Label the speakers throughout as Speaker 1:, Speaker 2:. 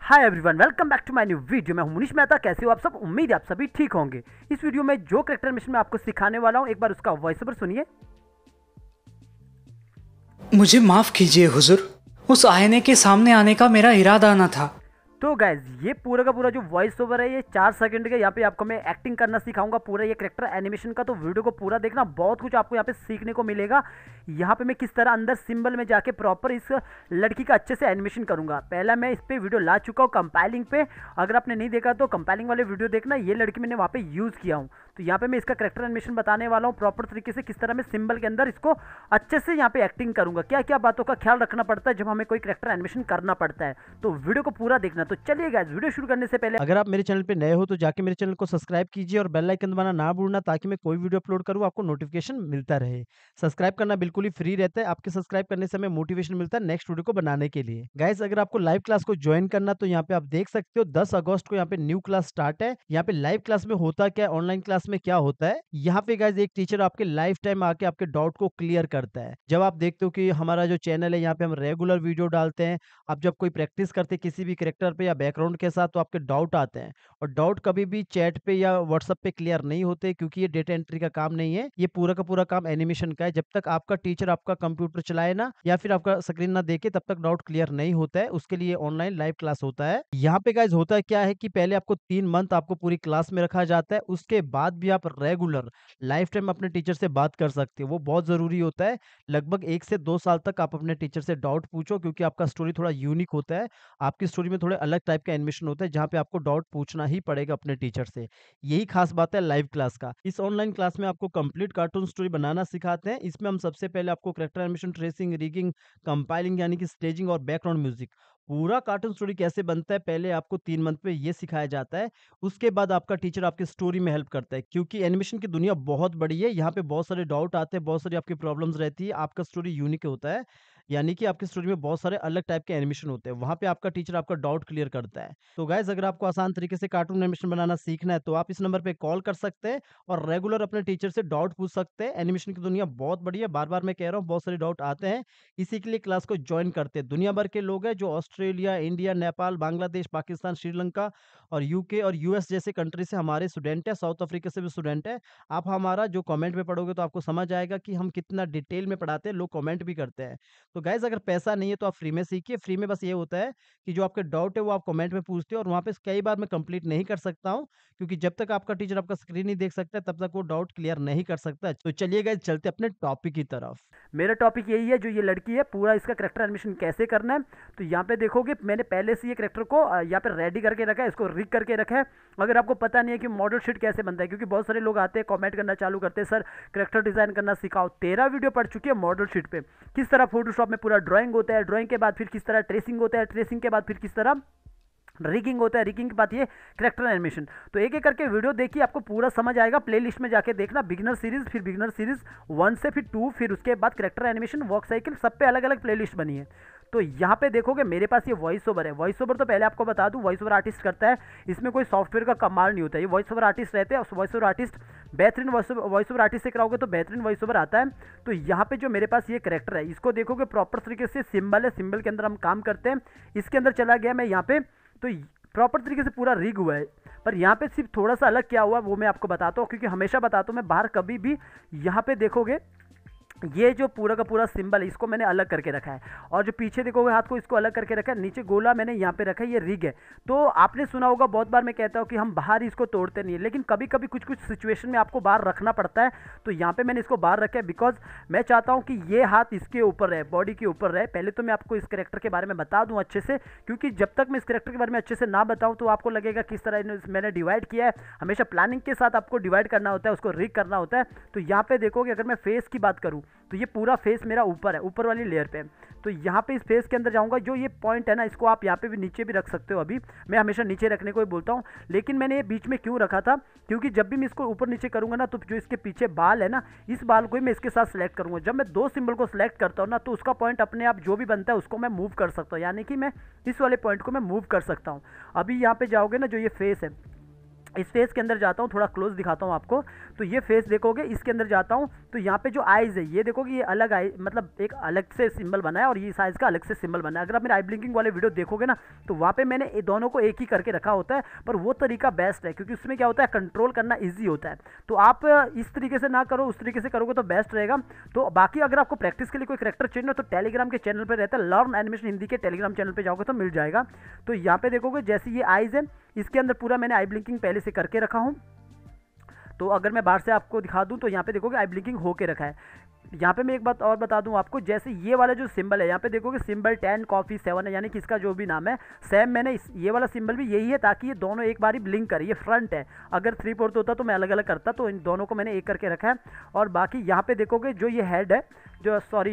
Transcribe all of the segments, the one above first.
Speaker 1: Hi everyone, welcome back to my new video. मैं हूं मुनीश मेहता। कैसे हो आप सब? उम्मीद है आप सभी ठीक होंगे। इस वीडियो में जो कैरेक्टर एनिमेशन मैं आपको सिखाने वाला हूं, एक बार उसका वॉइस ओवर सुनिए।
Speaker 2: मुझे माफ कीजिए हुजूर, उस आईने के सामने आने का मेरा इरादा न था।
Speaker 1: तो गाइज ये पूरा का पूरा जो वॉइस ओवर है ये 4 सेकंड का। यहाँ पे आपको मैं एक्टिंग करना सिखाऊंगा पूरा ये कैरेक्टर एनिमेशन का। तो वीडियो को पूरा देखना, बहुत कुछ आपको यहाँ पे सीखने को मिलेगा। यहाँ पे मैं किस तरह अंदर सिंबल में जाके प्रॉपर इस लड़की का अच्छे से एनिमेशन करूंगा। पहला मैं इस पर वीडियो ला चुका हूँ कंपाइलिंग पे। अगर आपने नहीं देखा तो कंपाइलिंग वाले वीडियो देखना। ये लड़की मैंने वहाँ पे यूज़ किया हूँ। तो यहाँ पे मैं इसका कैरेक्टर एनिमेशन बताने वाला हूँ प्रॉपर तरीके से, किस तरह मैं सिंबल के अंदर इसको अच्छे से यहाँ पे एक्टिंग करूंगा। क्या क्या बातों का ख्याल रखना पड़ता है जब हमें कोई कैरेक्टर एनिमेशन करना पड़ता है। तो वीडियो को पूरा देखना। तो चलिए गाइस, वीडियो शुरू करने से पहले
Speaker 3: अगर आप मेरे चैनल पे नए हो तो जाके मेरे चैनल को सब्सक्राइब कीजिए और बेल आइकन दबाना ना भूलना, ताकि मैं कोई वीडियो अपलोड करूँ आपको नोटिफिकेशन मिलता रहे। सब्सक्राइब करना बिल्कुल ही फ्री रहता है। आपके सब्सक्राइब करने से हमें मोटिवेशन मिलता है नेक्स्ट वीडियो को बनाने के लिए। गाइस, अगर आपको लाइव क्लास को ज्वाइन करना तो यहाँ पे आप देख सकते हो 10 अगस्त को यहाँ पे न्यू क्लास स्टार्ट है। यहाँ पे लाइव क्लास में होता क्या है, ऑनलाइन क्लास में क्या होता है, यहाँ पे गाइस एक टीचर आपके लाइव टाइम आके आपके डाउट को क्लियर करता है। जब आप देखते हो कि हमारा जो चैनल है यहाँ पे हम रेगुलर वीडियो डालते हैं, आप जब कोई प्रैक्टिस करते हैं किसी भी कैरेक्टर पे या बैकग्राउंड के साथ, तो आपके डाउट आते हैं। और डाउट कभी भी चैट पे या व्हाट्सएप पे क्लियर नहीं होते, क्योंकि ये डेटा एंट्री का काम नहीं है। ये पूरा का पूरा काम एनिमेशन का है। जब तक आपका टीचर आपका कंप्यूटर चलाए ना या फिर आपका स्क्रीन ना देखे, तब तक डाउट क्लियर नहीं होता है। उसके लिए ऑनलाइन लाइव क्लास होता है। यहाँ पे गाइज होता है क्या है कि पहले आपको 3 मंथ आपको पूरी क्लास में रखा जाता है। उसके बाद भी आप रेगुलर लाइफ टाइम अपने टीचर से बात कर सकते हो। वो बहुत जरूरी होता है। लगभग 1 से 2 साल तक आप अपने टीचर से डाउट पूछो, क्योंकि आपका स्टोरी थोड़ा यूनिक होता है। आपकी स्टोरी में थोड़े अलग टाइप का एनिमेशन होता है, जहाँ पे आपको डाउट पूछना ही पड़ेगा अपने टीचर से। यही खास बात है लाइव क्लास का। इस ऑनलाइन क्लास में आपको कंप्लीट कार्टून स्टोरी बनाना सिखाते हैं। इसमें हम सबसे पहले आपको character animation, tracing, rigging, compiling यानी कि स्टेजिंग और बैकग्राउंड म्यूजिक, पूरा कार्टून स्टोरी कैसे बनता है, पहले आपको 3 मंथ में ये सिखाया जाता है। उसके बाद आपका टीचर आपकी स्टोरी में हेल्प करता है, क्योंकि एनिमेशन की दुनिया बहुत बड़ी है। यहाँ पे बहुत सारे डाउट आते हैं, बहुत सारी आपकी प्रॉब्लम्स रहती है। आपका स्टोरी यूनिक होता है, यानी कि आपकी स्टोरी में बहुत सारे अलग टाइप के एनिमेशन होते हैं। वहाँ पे आपका टीचर आपका डाउट क्लियर करता है। तो गाइस, अगर आपको आसान तरीके से कार्टून एनिमेशन बनाना सीखना है तो आप इस नंबर पे कॉल कर सकते हैं और रेगुलर अपने टीचर से डाउट पूछ सकते हैं। एनिमेशन की दुनिया बहुत बड़ी है, बार-बार मैं कह रहा हूँ, बहुत सारे डाउट आते हैं। इसी के लिए क्लास को जॉइन करते हैं। दुनिया भर के लोग हैं जो ऑस्ट्रेलिया, इंडिया, नेपाल, बांग्लादेश, पाकिस्तान, श्रीलंका और यूके और यूएस जैसे कंट्री से हमारे स्टूडेंट हैं। साउथ अफ्रीका से भी स्टूडेंट है। आप हमारा जो कमेंट में पढ़ोगे तो आपको समझ आएगा कि हम कितना डिटेल में पढ़ाते हैं। लोग कमेंट भी करते हैं। तो गाइस, अगर पैसा नहीं है तो आप फ्री में सीखिए। फ्री में बस ये होता है कि जो आपके डाउट है वो आप कमेंट में पूछते हो, और वहाँ पे कई बार मैं कंप्लीट नहीं कर सकता हूँ, क्योंकि जब तक आपका टीचर आपका स्क्रीन नहीं देख सकता तब तक वो डाउट क्लियर नहीं कर सकता। तो चलिए गाइस, चलते अपने टॉपिक की तरफ।
Speaker 1: मेरा टॉपिक यही है, जो ये लड़की है पूरा इसका कैरेक्टर एनिमेशन कैसे करना है। तो यहाँ पे देखोगे मैंने पहले से ये कैरेक्टर को यहाँ पे रेडी करके रखा है, इसको रिग करके रखा है। अगर आपको पता नहीं है कि मॉडल शीट कैसे बनता है, क्योंकि बहुत सारे लोग आते हैं कमेंट करना चालू करते हैं, सर कैरेक्टर डिजाइन करना सिखाओ। 13 वीडियो पड़ चुकी है मॉडल शीट पे, किस तरह फोटोशॉप में पूरा ड्राइंग होता है, ड्राइंग के बाद फिर किस तरह ट्रेसिंग होता है, ट्रेसिंग के बाद फिर किस तरह रिगिंग होता है, रिगिंग के बाद ये कैरेक्टर एनिमेशन। तो एक एक करके वीडियो देखिए, आपको पूरा समझ आएगा। प्लेलिस्ट में जाके देखना, बिगिनर सीरीज, फिर बिगिनर सीरीज 1 से फिर 2, फिर उसके बाद कैरेक्टर एनिमेशन, वॉक साइकिल, सब पे अलग अलग प्लेलिस्ट बनी है। तो यहाँ पे देखोगे मेरे पास ये वॉइस ओवर है। वॉइस ओवर तो पहले आपको बता दूं, वॉइस ओवर आर्टिस्ट करता है, इसमें कोई सॉफ्टवेयर का कमाल नहीं होता है। ये वॉइस ओवर आर्टिस्ट रहते हैं। वॉइस ओवर आर्टिस्ट बेहतरीन वॉइस ओवर आर्टिस्ट से कराओगे तो बेहतरीन वॉइस ओवर आता है। तो यहाँ पे जो मेरे पास ये कैरेक्टर है, इसको देखोगे प्रॉपर तरीके से सिंबल है, सिंबल के अंदर हम काम करते हैं। इसके अंदर चला गया मैं यहाँ पे, तो प्रॉपर तरीके से पूरा रिग हुआ है। पर यहाँ पे सिर्फ थोड़ा सा अलग क्या हुआ वो मैं आपको बताता हूँ, क्योंकि हमेशा बताता हूँ मैं, बाहर कभी भी यहाँ पे देखोगे ये जो पूरा का पूरा सिंबल है इसको मैंने अलग करके रखा है, और जो पीछे देखोगे हाथ को इसको अलग करके रखा है। नीचे गोला मैंने यहाँ पे रखा है, ये रिग है। तो आपने सुना होगा, बहुत बार मैं कहता हूँ कि हम बाहर इसको तोड़ते नहीं है, लेकिन कभी कभी कुछ कुछ सिचुएशन में आपको बाहर रखना पड़ता है। तो यहाँ पे मैंने इसको बाहर रखा है, बिकॉज मैं चाहता हूँ कि ये हाथ इसके ऊपर रहे, बॉडी के ऊपर रहे। पहले तो मैं आपको इस करेक्टर के बारे में बता दूँ अच्छे से, क्योंकि जब तक मैं इस करेक्टर के बारे में अच्छे से ना बताऊँ तो आपको लगेगा किस तरह मैंने डिवाइड किया है। हमेशा प्लानिंग के साथ आपको डिवाइड करना होता है, उसको रिग करना होता है। तो यहाँ पे देखोगे, अगर मैं फेस की बात करूँ तो ये पूरा फेस मेरा ऊपर है, ऊपर वाली लेयर पे। तो यहाँ पे इस फेस के अंदर जाऊँगा, जो ये पॉइंट है ना, इसको आप यहाँ पे भी नीचे भी रख सकते हो। अभी मैं हमेशा नीचे रखने को ही बोलता हूँ, लेकिन मैंने ये बीच में क्यों रखा था, क्योंकि जब भी मैं इसको ऊपर नीचे करूँगा ना, तो जो इसके पीछे बाल है ना, इस बाल को ही मैं इसके साथ सेलेक्ट करूँगा। जब मैं 2 सिंबल को सिलेक्ट करता हूँ ना, तो उसका पॉइंट अपने आप जो भी बनता है उसको मैं मूव कर सकता हूँ, यानी कि मैं इस वाले पॉइंट को मैं मूव कर सकता हूँ। अभी यहाँ पे जाओगे ना, जो ये फेस है, इस फेस के अंदर जाता हूँ, थोड़ा क्लोज दिखाता हूँ आपको। तो ये फेस देखोगे, इसके अंदर जाता हूँ तो यहाँ पे जो आइज़ है ये देखोगे, ये अलग आई मतलब एक अलग से सिंबल बना है और ये साइज़ का अलग से सिंबल बना है। अगर आप मेरे आई ब्लिंकिंग वाले वीडियो देखोगे ना तो वहाँ पे मैंने दोनों को एक ही करके रखा होता है, पर वो तरीका बेस्ट है क्योंकि उसमें क्या होता है, कंट्रोल करना ईजी होता है। तो आप इस तरीके से ना करो, उस तरीके से करोगे तो बेस्ट रहेगा। तो बाकी अगर आपको प्रैक्टिस के लिए कोई करैक्टर चाहिए ना तो टेलीग्राम के चैनल पर रहता है, लर्न एनिमेशन हिंदी के टेलीग्राम चैनल पर जाओगे तो मिल जाएगा। तो यहाँ पे देखोगे जैसे ये आइज़ है, इसके अंदर पूरा मैंने आई ब्लिंकिंग पहले से करके रखा हूँ। तो अगर मैं बाहर से आपको दिखा दूं तो यहाँ पे देखोगे आई ब्लिंकिंग होके रखा है। यहाँ पे मैं एक बात और बता दूं आपको, जैसे ये वाला जो सिंबल है यहाँ पे देखोगे सिंबल 10 कॉफी 7 है, यानी कि इसका जो भी नाम है सेम मैंने ये वाला सिंबल भी यही है ताकि ये दोनों एक बार ही ब्लिंक करे। ये फ्रंट है, अगर 3/4 होता तो मैं अलग अलग करता, तो इन दोनों को मैंने एक करके रखा है। और बाकी यहाँ पे देखोगे जो ये हेड है, जो सॉरी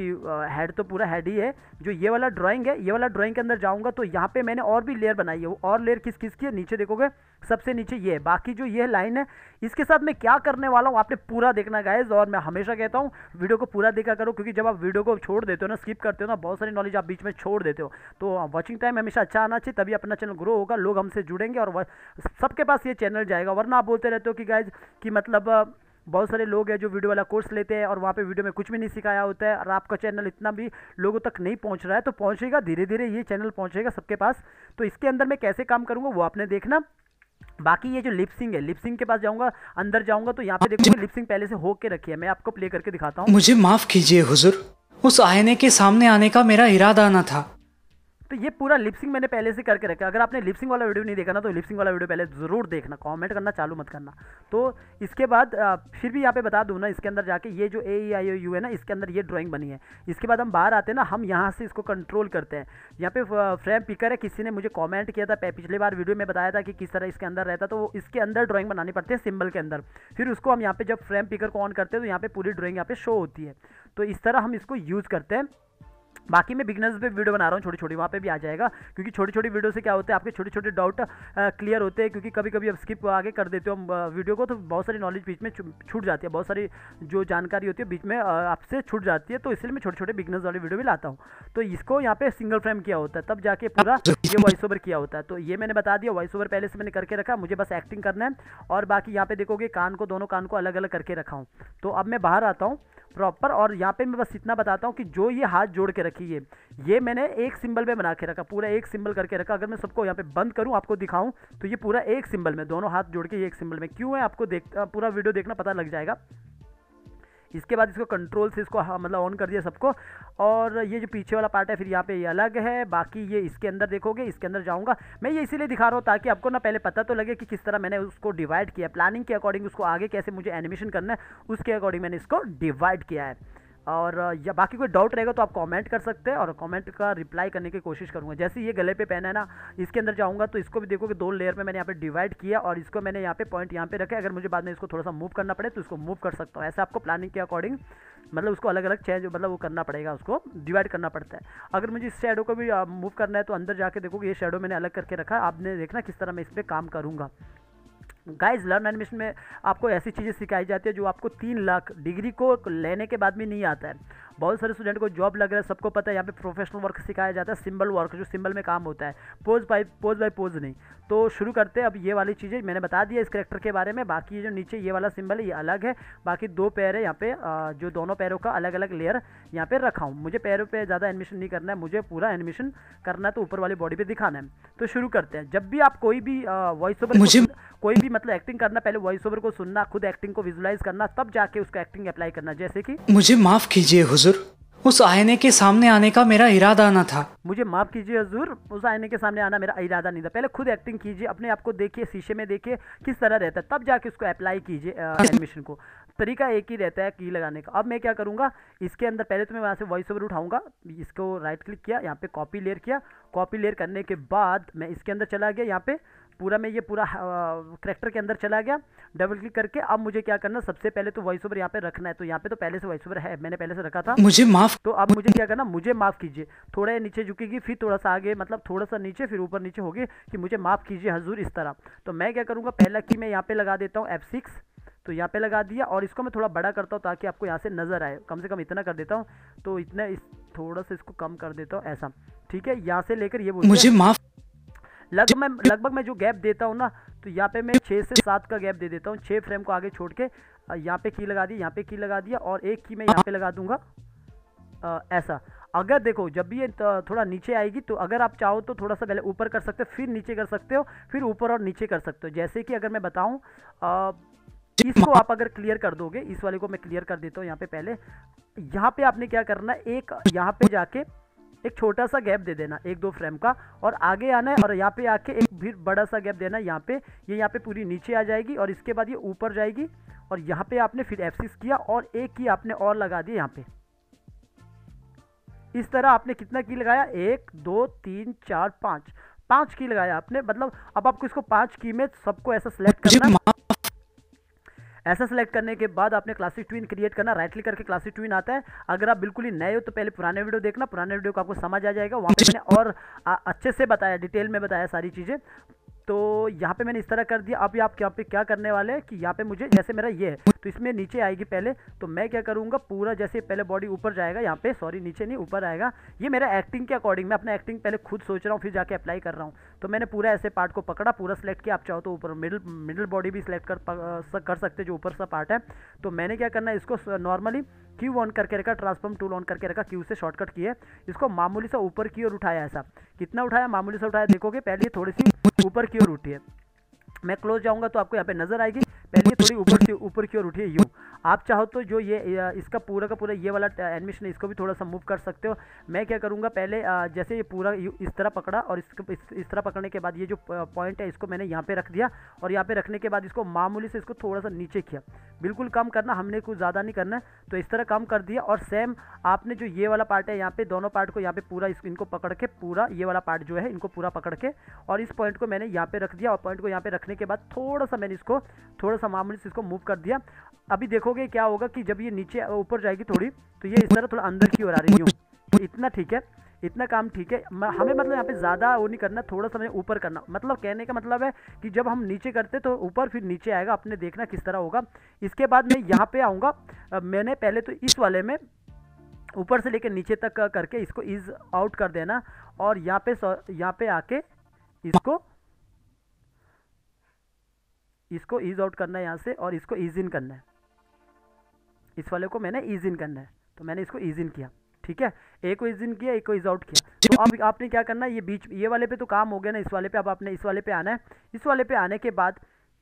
Speaker 1: हेड तो पूरा हेड ही है, जो ये वाला ड्राइंग है, ये वाला ड्राइंग के अंदर जाऊँगा तो यहाँ पे मैंने और भी लेयर बनाई है। वो और लेयर किस किस की है, नीचे देखोगे सबसे नीचे ये है। बाकी जो ये लाइन है इसके साथ मैं क्या करने वाला हूँ आपने पूरा देखना गाइज। और मैं हमेशा कहता हूँ वीडियो को पूरा देखा करो, क्योंकि जब आप वीडियो को छोड़ देते हो ना, स्किप करते हो ना, बहुत सारी नॉलेज आप बीच में छोड़ देते हो। तो वॉचिंग टाइम हमेशा अच्छा आना चाहिए, तभी अपना चैनल ग्रो होगा, लोग हमसे जुड़ेंगे और सबके पास ये चैनल जाएगा। वरना आप बोलते रहते हो कि गाइज कि मतलब बहुत सारे लोग हैं जो वीडियो वाला कोर्स लेते हैं और वहाँ पे वीडियो में कुछ भी नहीं सिखाया होता है और आपका चैनल इतना भी लोगों तक नहीं पहुँच रहा है। तो पहुँचेगा, धीरे धीरे ये चैनल पहुँचेगा सबके पास। तो इसके अंदर मैं कैसे काम करूँगा वो आपने देखना। बाकी ये जो लिपसिंग है, लिपसिंग के पास जाऊंगा, अंदर जाऊंगा तो यहाँ पे देखो लिपसिंग पहले से हो के रखी है। मैं आपको प्ले करके दिखाता हूँ।
Speaker 2: मुझे माफ कीजिए हुजूर, उस आईने के सामने आने का मेरा इरादा न था।
Speaker 1: तो ये पूरा लिपसिंग मैंने पहले से करके रखा है। अगर आपने लिपसिंग वाला वीडियो नहीं देखा ना तो लिपसिंग वाला वीडियो पहले ज़रूर देखना, कमेंट करना चालू मत करना। तो इसके बाद फिर भी यहाँ पे बता दूँ ना, इसके अंदर जाके ये जो AEIOU है ना, इसके अंदर ये ड्राइंग बनी है। इसके बाद हम बाहर आते हैं ना, हम यहाँ से इसको कंट्रोल करते हैं। यहाँ पे फ्रेम पिकर है, किसी ने मुझे कॉमेंट किया था पिछले बार वीडियो में बताया था कि किस तरह इसके अंदर रहता, तो वो इसके अंदर ड्राइंग बनानी पड़ती है सिंबल के अंदर। फिर उसको हम यहाँ पे जब फ्रेम पिकर को ऑन करते हैं तो यहाँ पे पूरी ड्राइंग यहाँ पे शो होती है। तो इस तरह हम इसको यूज़ करते हैं। बाकी मैं बिगनर्स पे वीडियो बना रहा हूँ छोटी छोटी, वहाँ पे भी आ जाएगा, क्योंकि छोटी छोटी वीडियो से क्या होता है आपके छोटे छोटे डाउट क्लियर होते हैं। क्योंकि कभी कभी आप स्किप आगे कर देते हो वीडियो को, तो बहुत सारी नॉलेज बीच में छूट जाती है, बहुत सारी जो जानकारी होती है बीच में आपसे छूट जाती है। तो इसलिए मैं छोटे छोटे बिगनर्स वाली वीडियो भी लाता हूँ। तो इसको यहाँ पे सिंगल फ्रेम किया होता है, तब जाके पूरा ये वॉइस ओवर किया होता है। तो ये मैंने बता दिया, वॉइस ओवर पहले से मैंने करके रखा, मुझे बस एक्टिंग करना है। और बाकी यहाँ पे देखोगे कान को, दोनों कान को अलग अलग करके रखा हूँ। तो अब मैं बाहर आता हूँ प्रॉपर, और यहाँ पे मैं बस इतना बताता हूँ कि जो ये हाथ जोड़ के रखी है, ये मैंने एक सिंबल में बना के रखा, पूरा एक सिंबल करके रखा। अगर मैं सबको यहाँ पे बंद करूँ आपको दिखाऊं तो ये पूरा एक सिंबल में, दोनों हाथ जोड़ के ये एक सिंबल में क्यों है आपको पूरा वीडियो देखना पता लग जाएगा। इसके बाद इसको कंट्रोल से इसको मतलब ऑन कर दिया सबको। और ये जो पीछे वाला पार्ट है फिर यहाँ पे ये अलग है। बाकी ये इसके अंदर देखोगे, इसके अंदर जाऊँगा मैं, ये इसीलिए दिखा रहा हूँ ताकि आपको ना पहले पता तो लगे कि किस तरह मैंने उसको डिवाइड किया, प्लानिंग के अकॉर्डिंग उसको आगे कैसे मुझे एनिमेशन करना है उसके अकॉर्डिंग मैंने इसको डिवाइड किया है। और या बाकी कोई डाउट रहेगा तो आप कमेंट कर सकते हैं और कमेंट का रिप्लाई करने की कोशिश करूँगा। जैसे ये गले पे पहना है ना, इसके अंदर जाऊँगा तो इसको भी देखोगे 2 लेयर में मैंने यहाँ पे डिवाइड किया और इसको मैंने यहाँ पे पॉइंट यहाँ पे रखा है। अगर मुझे बाद में इसको थोड़ा सा मूव करना पड़े तो इसको मूव कर सकता हूँ। ऐसे आपको प्लानिंग के अकॉर्डिंग मतलब उसको अलग अलग चेंज मतलब वो करना पड़ेगा, उसको डिवाइड करना पड़ता है। अगर मुझे इस शेडो को भी मूव करना है तो अंदर जाके देखोगे ये शेडो मैंने अलग करके रखा है। आपने देखना किस तरह मैं इस पर काम करूँगा। गाइस लर्न एनिमेशन में आपको ऐसी चीज़ें सिखाई जाती है जो आपको 3 लाख डिग्री को लेने के बाद भी नहीं आता है। बहुत सारे स्टूडेंट को जॉब लग रहा है, सबको पता है। यहाँ पे प्रोफेशनल वर्क सिखाया जाता है, सिंबल वर्क जो सिंबल में काम होता है, पोज बाय पोज नहीं। तो शुरू करते हैं। अब ये वाली चीज़ें मैंने बता दिया इस कैरेक्टर के बारे में। बाकी ये जो नीचे ये वाला सिंबल है ये अलग है, बाकी 2 पैर है यहाँ पे, जो दोनों पैरों का अलग अलग लेयर यहाँ पे रखा हूँ। मुझे पैरों पे ज़्यादा एनिमेशन नहीं करना है, मुझे पूरा एनिमेशन करना है तो ऊपर वाली बॉडी पे दिखाना है। तो शुरू करते हैं। जब भी आप कोई भी वॉइस ओवर कोई भी मतलब एक्टिंग करना, पहले वॉइस ओवर को सुनना, खुद एक्टिंग को विजुलाइज करना, तब जाके उसको एक्टिंग अप्लाई करना। जैसे कि
Speaker 2: मुझे माफ कीजिए हुजूर, उस आईने के सामने आने का मेरा इरादा न था।
Speaker 1: मुझे माफ़ कीजिए हुजूर, उस आईने के सामने आना मेरा इरादा नहीं था। पहले खुद एक्टिंग कीजिए, अपने आप को देखिए, शीशे में देखिए किस तरह रहता है, तब जाके उसको अप्लाई कीजिए एनिमेशन को। तरीका एक ही रहता है की लगाने का। अब मैं क्या करूँगा, इसके अंदर पहले तो मैं वहाँ से वॉइस ओवर उठाऊँगा, इसको राइट क्लिक किया, यहाँ पे कॉपी लेयर किया। कॉपी लेयर करने के बाद मैं इसके अंदर चला गया, यहाँ पे पूरा मैं ये पूरा करैक्टर के अंदर चला गया डबल क्लिक करके। अब मुझे क्या करना, सबसे पहले तो वॉइस ओवर यहाँ पे रखना है। तो यहाँ पे तो पहले से वॉइस ओवर है, मैंने पहले से रखा था।
Speaker 2: मुझे माफ
Speaker 1: तो अब मुझे क्या करना, मुझे माफ़ कीजिए, थोड़ा नीचे झुकेगी, फिर थोड़ा सा आगे, मतलब थोड़ा सा नीचे, फिर ऊपर नीचे होगी कि मुझे माफ़ कीजिए हजूर, इस तरह। तो मैं क्या करूँगा, पहला की मैं यहाँ पे लगा देता हूँ F6, तो यहाँ पे लगा दिया। और इसको मैं थोड़ा बड़ा करता हूँ ताकि आपको यहाँ से नज़र आए, कम से कम इतना कर देता हूँ। तो इतना थोड़ा सा इसको कम कर देता हूँ, ऐसा ठीक है। यहाँ से लेकर ये
Speaker 2: मुझे माफ
Speaker 1: लगभग मैं जो गैप देता हूँ ना, तो यहाँ पे मैं 6 से 7 का गैप दे देता हूँ। 6 फ्रेम को आगे छोड़ के यहाँ पे की लगा दी, यहाँ पे की लगा दिया और एक की मैं यहाँ पे लगा दूंगा ऐसा। अगर देखो जब भी ये थोड़ा नीचे आएगी तो अगर आप चाहो तो थोड़ा सा पहले ऊपर कर सकते हो, फिर नीचे कर सकते हो, फिर ऊपर और नीचे कर सकते हो। जैसे कि अगर मैं बताऊँ इसको आप अगर क्लियर कर दोगे, इस वाले को मैं क्लियर कर देता हूँ यहाँ पे पहले। यहाँ पे आपने क्या करना है, एक यहाँ पे जाके एक छोटा सा गैप दे देना 1-2 फ्रेम का, और आगे आना है और यहाँ पे आके एक फिर बड़ा सा गैप देना यहाँ पे। ये यहाँ पे पूरी नीचे आ जाएगी और इसके बाद ये ऊपर जाएगी और यहाँ पे आपने फिर F6 किया और एक की आपने और लगा दी यहाँ पे। इस तरह आपने कितना की लगाया, 1 2 3 4 5 की लगाया आपने। मतलब अब आपको इसको 5 की में सबको ऐसा सिलेक्ट करना। ऐसा सेलेक्ट करने के बाद आपने क्लासिक ट्विन क्रिएट करना। राइट क्लिक करके क्लासिक ट्विन आता है। अगर आप बिल्कुल ही नए हो तो पहले पुराने वीडियो देखना, पुराने वीडियो को आपको समझ आ जाएगा। वहाँ पे मैंने और अच्छे से बताया, डिटेल में बताया सारी चीज़ें। तो यहाँ पे मैंने इस तरह कर दिया। अभी आप यहाँ पे क्या करने वाले हैं कि यहाँ पे मुझे जैसे मेरा ये है तो इसमें नीचे आएगी पहले, तो मैं क्या करूँगा पूरा जैसे पहले बॉडी ऊपर जाएगा यहाँ पे, सॉरी नीचे नहीं ऊपर आएगा। ये मेरा एक्टिंग के अकॉर्डिंग, मैं अपना एक्टिंग पहले खुद सोच रहा हूँ फिर जाके अप्लाई कर रहा हूँ। तो मैंने पूरा ऐसे पार्ट को पकड़ा, पूरा सेलेक्ट किया। आप चाहो तो ऊपर मिडिल बॉडी भी सिलेक्ट कर सकते जो ऊपर सा पार्ट है। तो मैंने क्या करना है, इसको नॉर्मली क्यू ऑन करके रखा, ट्रांसफॉर्म टूल ऑन करके रखा, क्यू से शॉर्टकट किए, इसको मामूली सा ऊपर की ओर उठाया। ऐसा कितना उठाया, मामूली सा उठाया। देखोगे पहले थोड़ी सी ऊपर की ओर उठी है। मैं क्लोज जाऊंगा तो आपको यहाँ पे नजर आएगी, पहले थोड़ी ऊपर की ओर उठी है यूँ। आप चाहो तो जो ये इसका पूरा का पूरा ये वाला एनिमेशन है इसको भी थोड़ा सा मूव कर सकते हो। मैं क्या करूँगा पहले जैसे ये पूरा इस तरह पकड़ा और इस तरह पकड़ने के बाद ये जो पॉइंट है इसको मैंने यहाँ पे रख दिया और यहाँ पे रखने के बाद इसको मामूली से इसको थोड़ा सा नीचे किया। बिल्कुल कम करना, हमने कुछ ज़्यादा नहीं करना है। तो इस तरह कम कर दिया और सेम आपने जो ये वाला पार्ट है यहाँ पे दोनों पार्ट को यहाँ पे पूरा इनको पकड़ के, पूरा ये वाला पार्ट जो है इनको पूरा पकड़ के और इस पॉइंट को मैंने यहाँ पे रख दिया और पॉइंट को यहाँ पे रखने के बाद थोड़ा सा मैंने इसको थोड़ा सा मामूली से इसको मूव कर दिया। अभी देखोगे क्या होगा कि जब ये नीचे ऊपर जाएगी थोड़ी तो ये इस तरह थोड़ा अंदर की ओर आ रही है। इतना ठीक है, इतना काम ठीक है। हमें मतलब यहाँ पे ज़्यादा वो नहीं करना, थोड़ा सा मैंने ऊपर करना। मतलब कहने का मतलब है कि जब हम नीचे करते तो ऊपर फिर नीचे आएगा, अपने देखना किस तरह होगा। इसके बाद मैं यहाँ पे आऊँगा। मैंने पहले तो इस वाले में ऊपर से लेकर नीचे तक करके इसको ईज आउट कर देना और यहाँ पे आके इसको ईज आउट करना है यहाँ से और इसको ईज इन करना है। इस वाले को मैंने ईज इन करना है तो मैंने इसको ईज इन किया। ठीक है, एक को ईज इन किया, एक को ईज आउट किया। तो अब आपने क्या करना है, ये बीच ये वाले पे तो काम हो गया ना, इस वाले पे अब आपने इस वाले पे आना है। इस वाले पे आने के बाद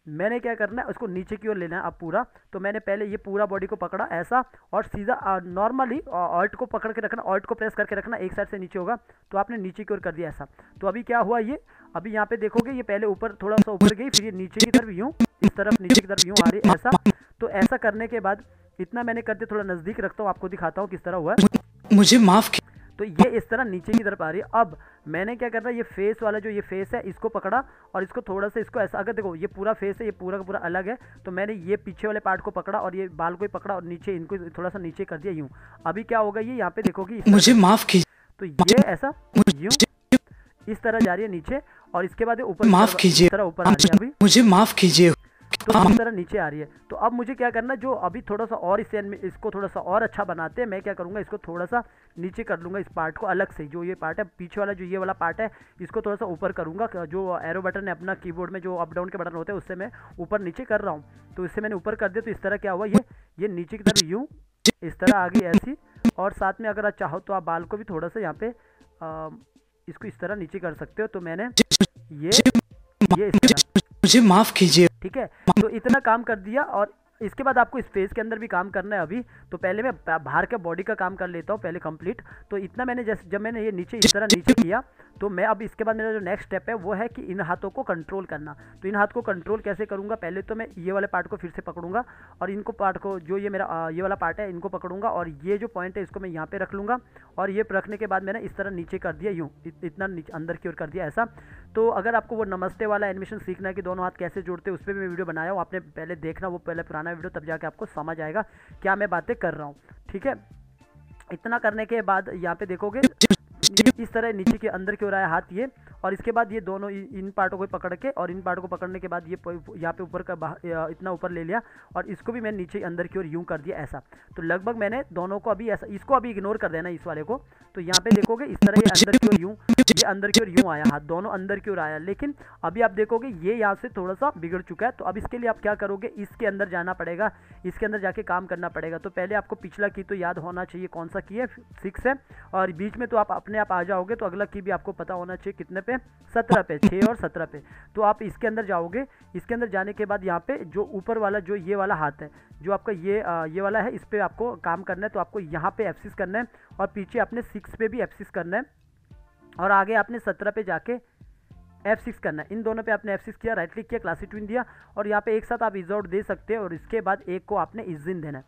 Speaker 1: मैंने क्या करना है, उसको नीचे की ओर लेना है अब पूरा। तो मैंने पहले ये पूरा बॉडी को पकड़ा ऐसा और सीधा नॉर्मली ऑल्ट को पकड़ के रखना, ऑल्ट को प्रेस करके रखना, एक साइड से नीचे होगा तो आपने नीचे की ओर कर दिया ऐसा। तो अभी क्या हुआ, ये अभी यहाँ पे देखोगे ये पहले ऊपर थोड़ा सा ऊपर गई, फिर ये नीचे की तरफ यूँ, इस तरफ नीचे की तरफ यूँ आ रही ऐसा। तो ऐसा करने के बाद इतना मैंने करते थोड़ा नज़दीक रखता हूँ, आपको दिखाता हूँ किस तरह हुआ है।
Speaker 2: मुझे माफ
Speaker 1: तो ये इस तरह नीचे की तरफ आ रही है। अब मैंने क्या करना है, ये फेस वाला जो ये फेस है इसको पकड़ा और इसको थोड़ा सा इसको ऐसा, अगर देखो ये पूरा फेस है, ये पूरा का पूरा अलग है, तो मैंने ये पीछे वाले पार्ट को पकड़ा और ये बाल को ही पकड़ा और नीचे इनको थोड़ा सा नीचे कर दिया यूँ। अभी क्या होगा, ये यहाँ पे देखोगी
Speaker 2: मुझे माफ कीजिए,
Speaker 1: तो ये ऐसा यूँ इस तरह जा रही है नीचे और इसके बाद ऊपर
Speaker 2: माफ कीजिए,
Speaker 1: तरह ऊपर आ रही है। अभी
Speaker 2: मुझे माफ कीजिए,
Speaker 1: तो इस तरह नीचे आ रही है। तो अब मुझे क्या करना है, जो अभी थोड़ा सा और इसको थोड़ा सा और अच्छा बनाते हैं, मैं क्या करूँगा, इसको थोड़ा सा नीचे कर लूँगा, इस पार्ट को अलग से। जो ये पार्ट है पीछे वाला, जो ये वाला पार्ट है, इसको थोड़ा सा ऊपर करूँगा। जो एरो बटन है अपना कीबोर्ड में, जो अप डाउन के बटन होते हैं, उससे मैं ऊपर नीचे कर रहा हूँ। तो इससे मैंने ऊपर कर दिया। तो इस तरह क्या हुआ, ये नीचे की तरफ यूँ इस तरह आ गई ऐसी। और साथ में अगर आप चाहो तो आप बाल को भी थोड़ा सा यहाँ पे इसको इस तरह नीचे कर सकते हो। तो मैंने ये इस तरह,
Speaker 2: मुझे माफ कीजिए।
Speaker 1: ठीक है, तो इतना काम कर दिया। और इसके बाद आपको स्पेस के अंदर भी काम करना है अभी। तो पहले मैं बाहर के बॉडी का काम कर लेता हूँ पहले कंप्लीट। तो इतना मैंने जैसे जब मैंने ये नीचे इस तरह नीचे किया, तो मैं अब इसके बाद मेरा जो नेक्स्ट स्टेप है वो है कि इन हाथों को कंट्रोल करना। तो इन हाथ को कंट्रोल कैसे करूँगा, पहले तो मैं ये वाले पार्ट को फिर से पकड़ूंगा और इनको पार्ट को, जो ये मेरा ये वाला पार्ट है, इनको पकड़ूंगा और ये जो पॉइंट है इसको मैं यहाँ पे रख लूँगा। और ये रखने के बाद मैंने इस तरह नीचे कर दिया यूँ, इतना नीचे अंदर की ओर कर दिया ऐसा। तो अगर आपको वो नमस्ते वाला एनिमेशन सीखना है कि दोनों हाथ कैसे जोड़ते हैं, उस पर भी मैं वीडियो बनाया हूँ, आपने पहले देखना वो पहले पुराना वीडियो, तब जाके आपको समझ आएगा क्या मैं बातें कर रहा हूँ। ठीक है, इतना करने के बाद यहाँ पे देखोगे इस तरह नीचे के अंदर की ओर आया हाथ ये, और इसके बाद ये दोनों इन पार्टों को पकड़ के और इन पार्टों को पकड़ने के बाद ये यहाँ पे ऊपर का इतना ऊपर ले लिया और इसको भी मैंने नीचे अंदर की ओर यूं कर दिया ऐसा। तो लगभग मैंने दोनों को अभी ऐसा, इसको अभी इग्नोर कर देना इस वाले को। तो यहाँ पे देखोगे इस तरह ये अंदर की ओर यूं, ये अंदर की ओर यूं आया, हाथ दोनों अंदर की ओर आया। लेकिन अभी आप देखोगे ये यहाँ से थोड़ा सा बिगड़ चुका है। तो अब इसके लिए आप क्या करोगे, इसके अंदर जाना पड़ेगा, इसके अंदर जाके काम करना पड़ेगा। तो पहले आपको पिछला की तो याद होना चाहिए, कौन सा की है, 6 है। और बीच में तो आप अपने आप आ जाओगे, तो अगला की भी आपको पता होना चाहिए कितने पे, 17 पे, 6 और 17 पे। तो आप इसके अंदर जाओगे, इसके अंदर जाने के बाद यहाँ पे जो ऊपर वाला जो ये वाला हाथ है, जो आपका ये वाला है, इस पर आपको काम करना है। तो आपको यहाँ पे F6 करना है और पीछे आपने 6 पे भी F6 करना है और आगे आपने 17 पे जाके F6 करना है। इन दोनों पे आपने F6 किया, राइट क्लिक किया, क्लासिक ट्विन दिया और यहाँ पे एक साथ आप इजआउट दे सकते हो। और इसके बाद एक को आपने इजिन देना है,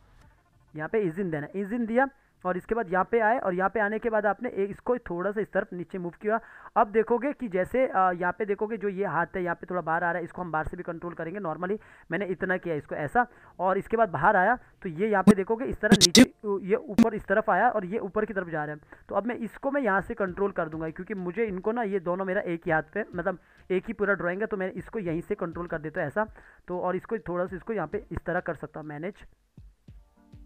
Speaker 1: यहाँ पे इजिन देना है, इजिन दिया और इसके बाद यहाँ पे आए और यहाँ पे आने के बाद आपने इसको थोड़ा सा इस तरफ नीचे मूव किया। अब देखोगे कि जैसे यहाँ पे देखोगे जो ये हाथ है यहाँ पे थोड़ा बाहर आ रहा है, इसको हम बाहर से भी कंट्रोल करेंगे। नॉर्मली मैंने इतना किया इसको ऐसा और इसके बाद बाहर आया तो ये यहाँ पे देखोगे इस तरह नीचे, ये ऊपर इस तरफ आया और ये ऊपर की तरफ जा रहा है। तो अब मैं इसको मैं यहाँ से कंट्रोल कर दूंगा क्योंकि मुझे इनको ना, ये दोनों मेरा एक ही हाथ पे, मतलब एक ही पूरा ड्राइंग है। तो मैं इसको यहीं से कंट्रोल कर देता हूँ ऐसा। तो और इसको थोड़ा सा इसको यहाँ पे इस तरह कर सकता हूँ, मैनेज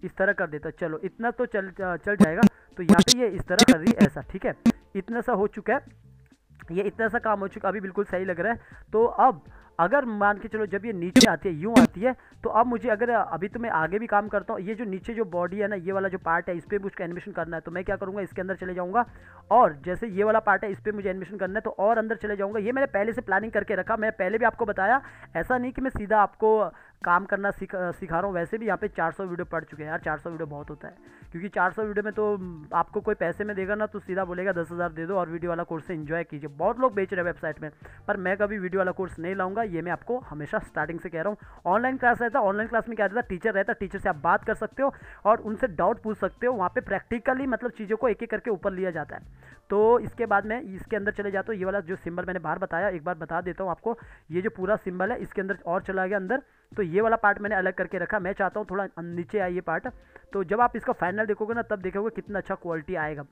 Speaker 1: इस तरह कर देता। चलो इतना तो चल जाएगा। तो यहाँ पे ये इस तरह कर रही है ऐसा, ठीक है। इतना सा हो चुका है, ये इतना सा काम हो चुका, अभी बिल्कुल सही लग रहा है। तो अब अगर मान के चलो जब ये नीचे आती है, यूँ आती है, तो अब मुझे अगर अभी तो मैं आगे भी काम करता हूँ, ये जो नीचे जो बॉडी है ना, ये वाला जो पार्ट है, इस पर मुझे एनिमेशन करना है। तो मैं क्या करूँगा, इसके अंदर चले जाऊँगा और जैसे ये वाला पार्ट है इस पर मुझे एनिमेशन करना है तो और अंदर चले जाऊँगा। ये मैंने पहले से प्लानिंग करके रखा, मैं पहले भी आपको बताया, ऐसा नहीं कि मैं सीधा आपको काम करना सिखा रहा हूँ। वैसे भी यहाँ पे 400 वीडियो पड़ चुके हैं यार, 400 वीडियो बहुत होता है क्योंकि 400 वीडियो में तो आपको कोई पैसे में देगा ना तो सीधा बोलेगा 10,000 दे दो और वीडियो वाला कोर्स से एंजॉय कीजिए। बहुत लोग बेच रहे हैं वेबसाइट में, पर मैं कभी वीडियो वाला कोर्स नहीं लाऊंगा, ये मैं आपको हमेशा स्टार्टिंग से कह रहा हूँ। ऑनलाइन क्लास रहता है, ऑनलाइन क्लास में क्या रहता है, टीचर रहता है, टीचर से आप बात कर सकते हो और उनसे डाउट पूछ सकते हो। वहाँ पे प्रैक्टिकली मतलब चीज़ों को एक एक करके ऊपर लिया जाता है। तो इसके बाद मैं इसके अंदर चले जाता हूँ। ये वाला जो सिंबल मैंने बाहर बताया, एक बार बता देता हूँ आपको, ये जो पूरा सिंबल है इसके अंदर और चला गया अंदर। तो ये वाला पार्ट मैंने अलग करके रखा, मैं चाहता हूँ थोड़ा नीचे आए ये पार्ट। तो जब आप इसका फाइनल देखोगे ना तब देखोगे कितना अच्छा क्वालिटी आएगा।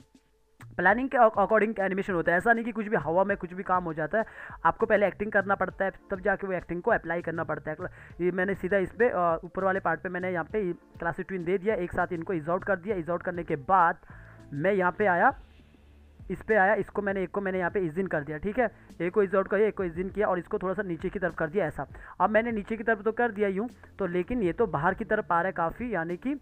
Speaker 1: प्लानिंग के अकॉर्डिंग एनिमेशन होता है, ऐसा नहीं कि कुछ भी हवा में कुछ भी काम हो जाता है। आपको पहले एक्टिंग करना पड़ता है, तब जाके वो एक्टिंग को अप्लाई करना पड़ता है। ये मैंने सीधा इस पर ऊपर वाले पार्ट पे मैंने यहाँ पे क्लासिक ट्विन दे दिया, एक साथ इनको इज आउट कर दिया। इज आउट करने के बाद मैं यहाँ पे आया, इस पे आया, इसको मैंने एक को मैंने यहाँ पे इजिन कर दिया, ठीक है। एक को इज आउट किया, एक को इजिन किया और इसको थोड़ा सा नीचे की तरफ कर दिया ऐसा। अब मैंने नीचे की तरफ तो कर दिया यूँ, तो लेकिन ये तो बाहर की तरफ आ रहा है काफ़ी, यानी कि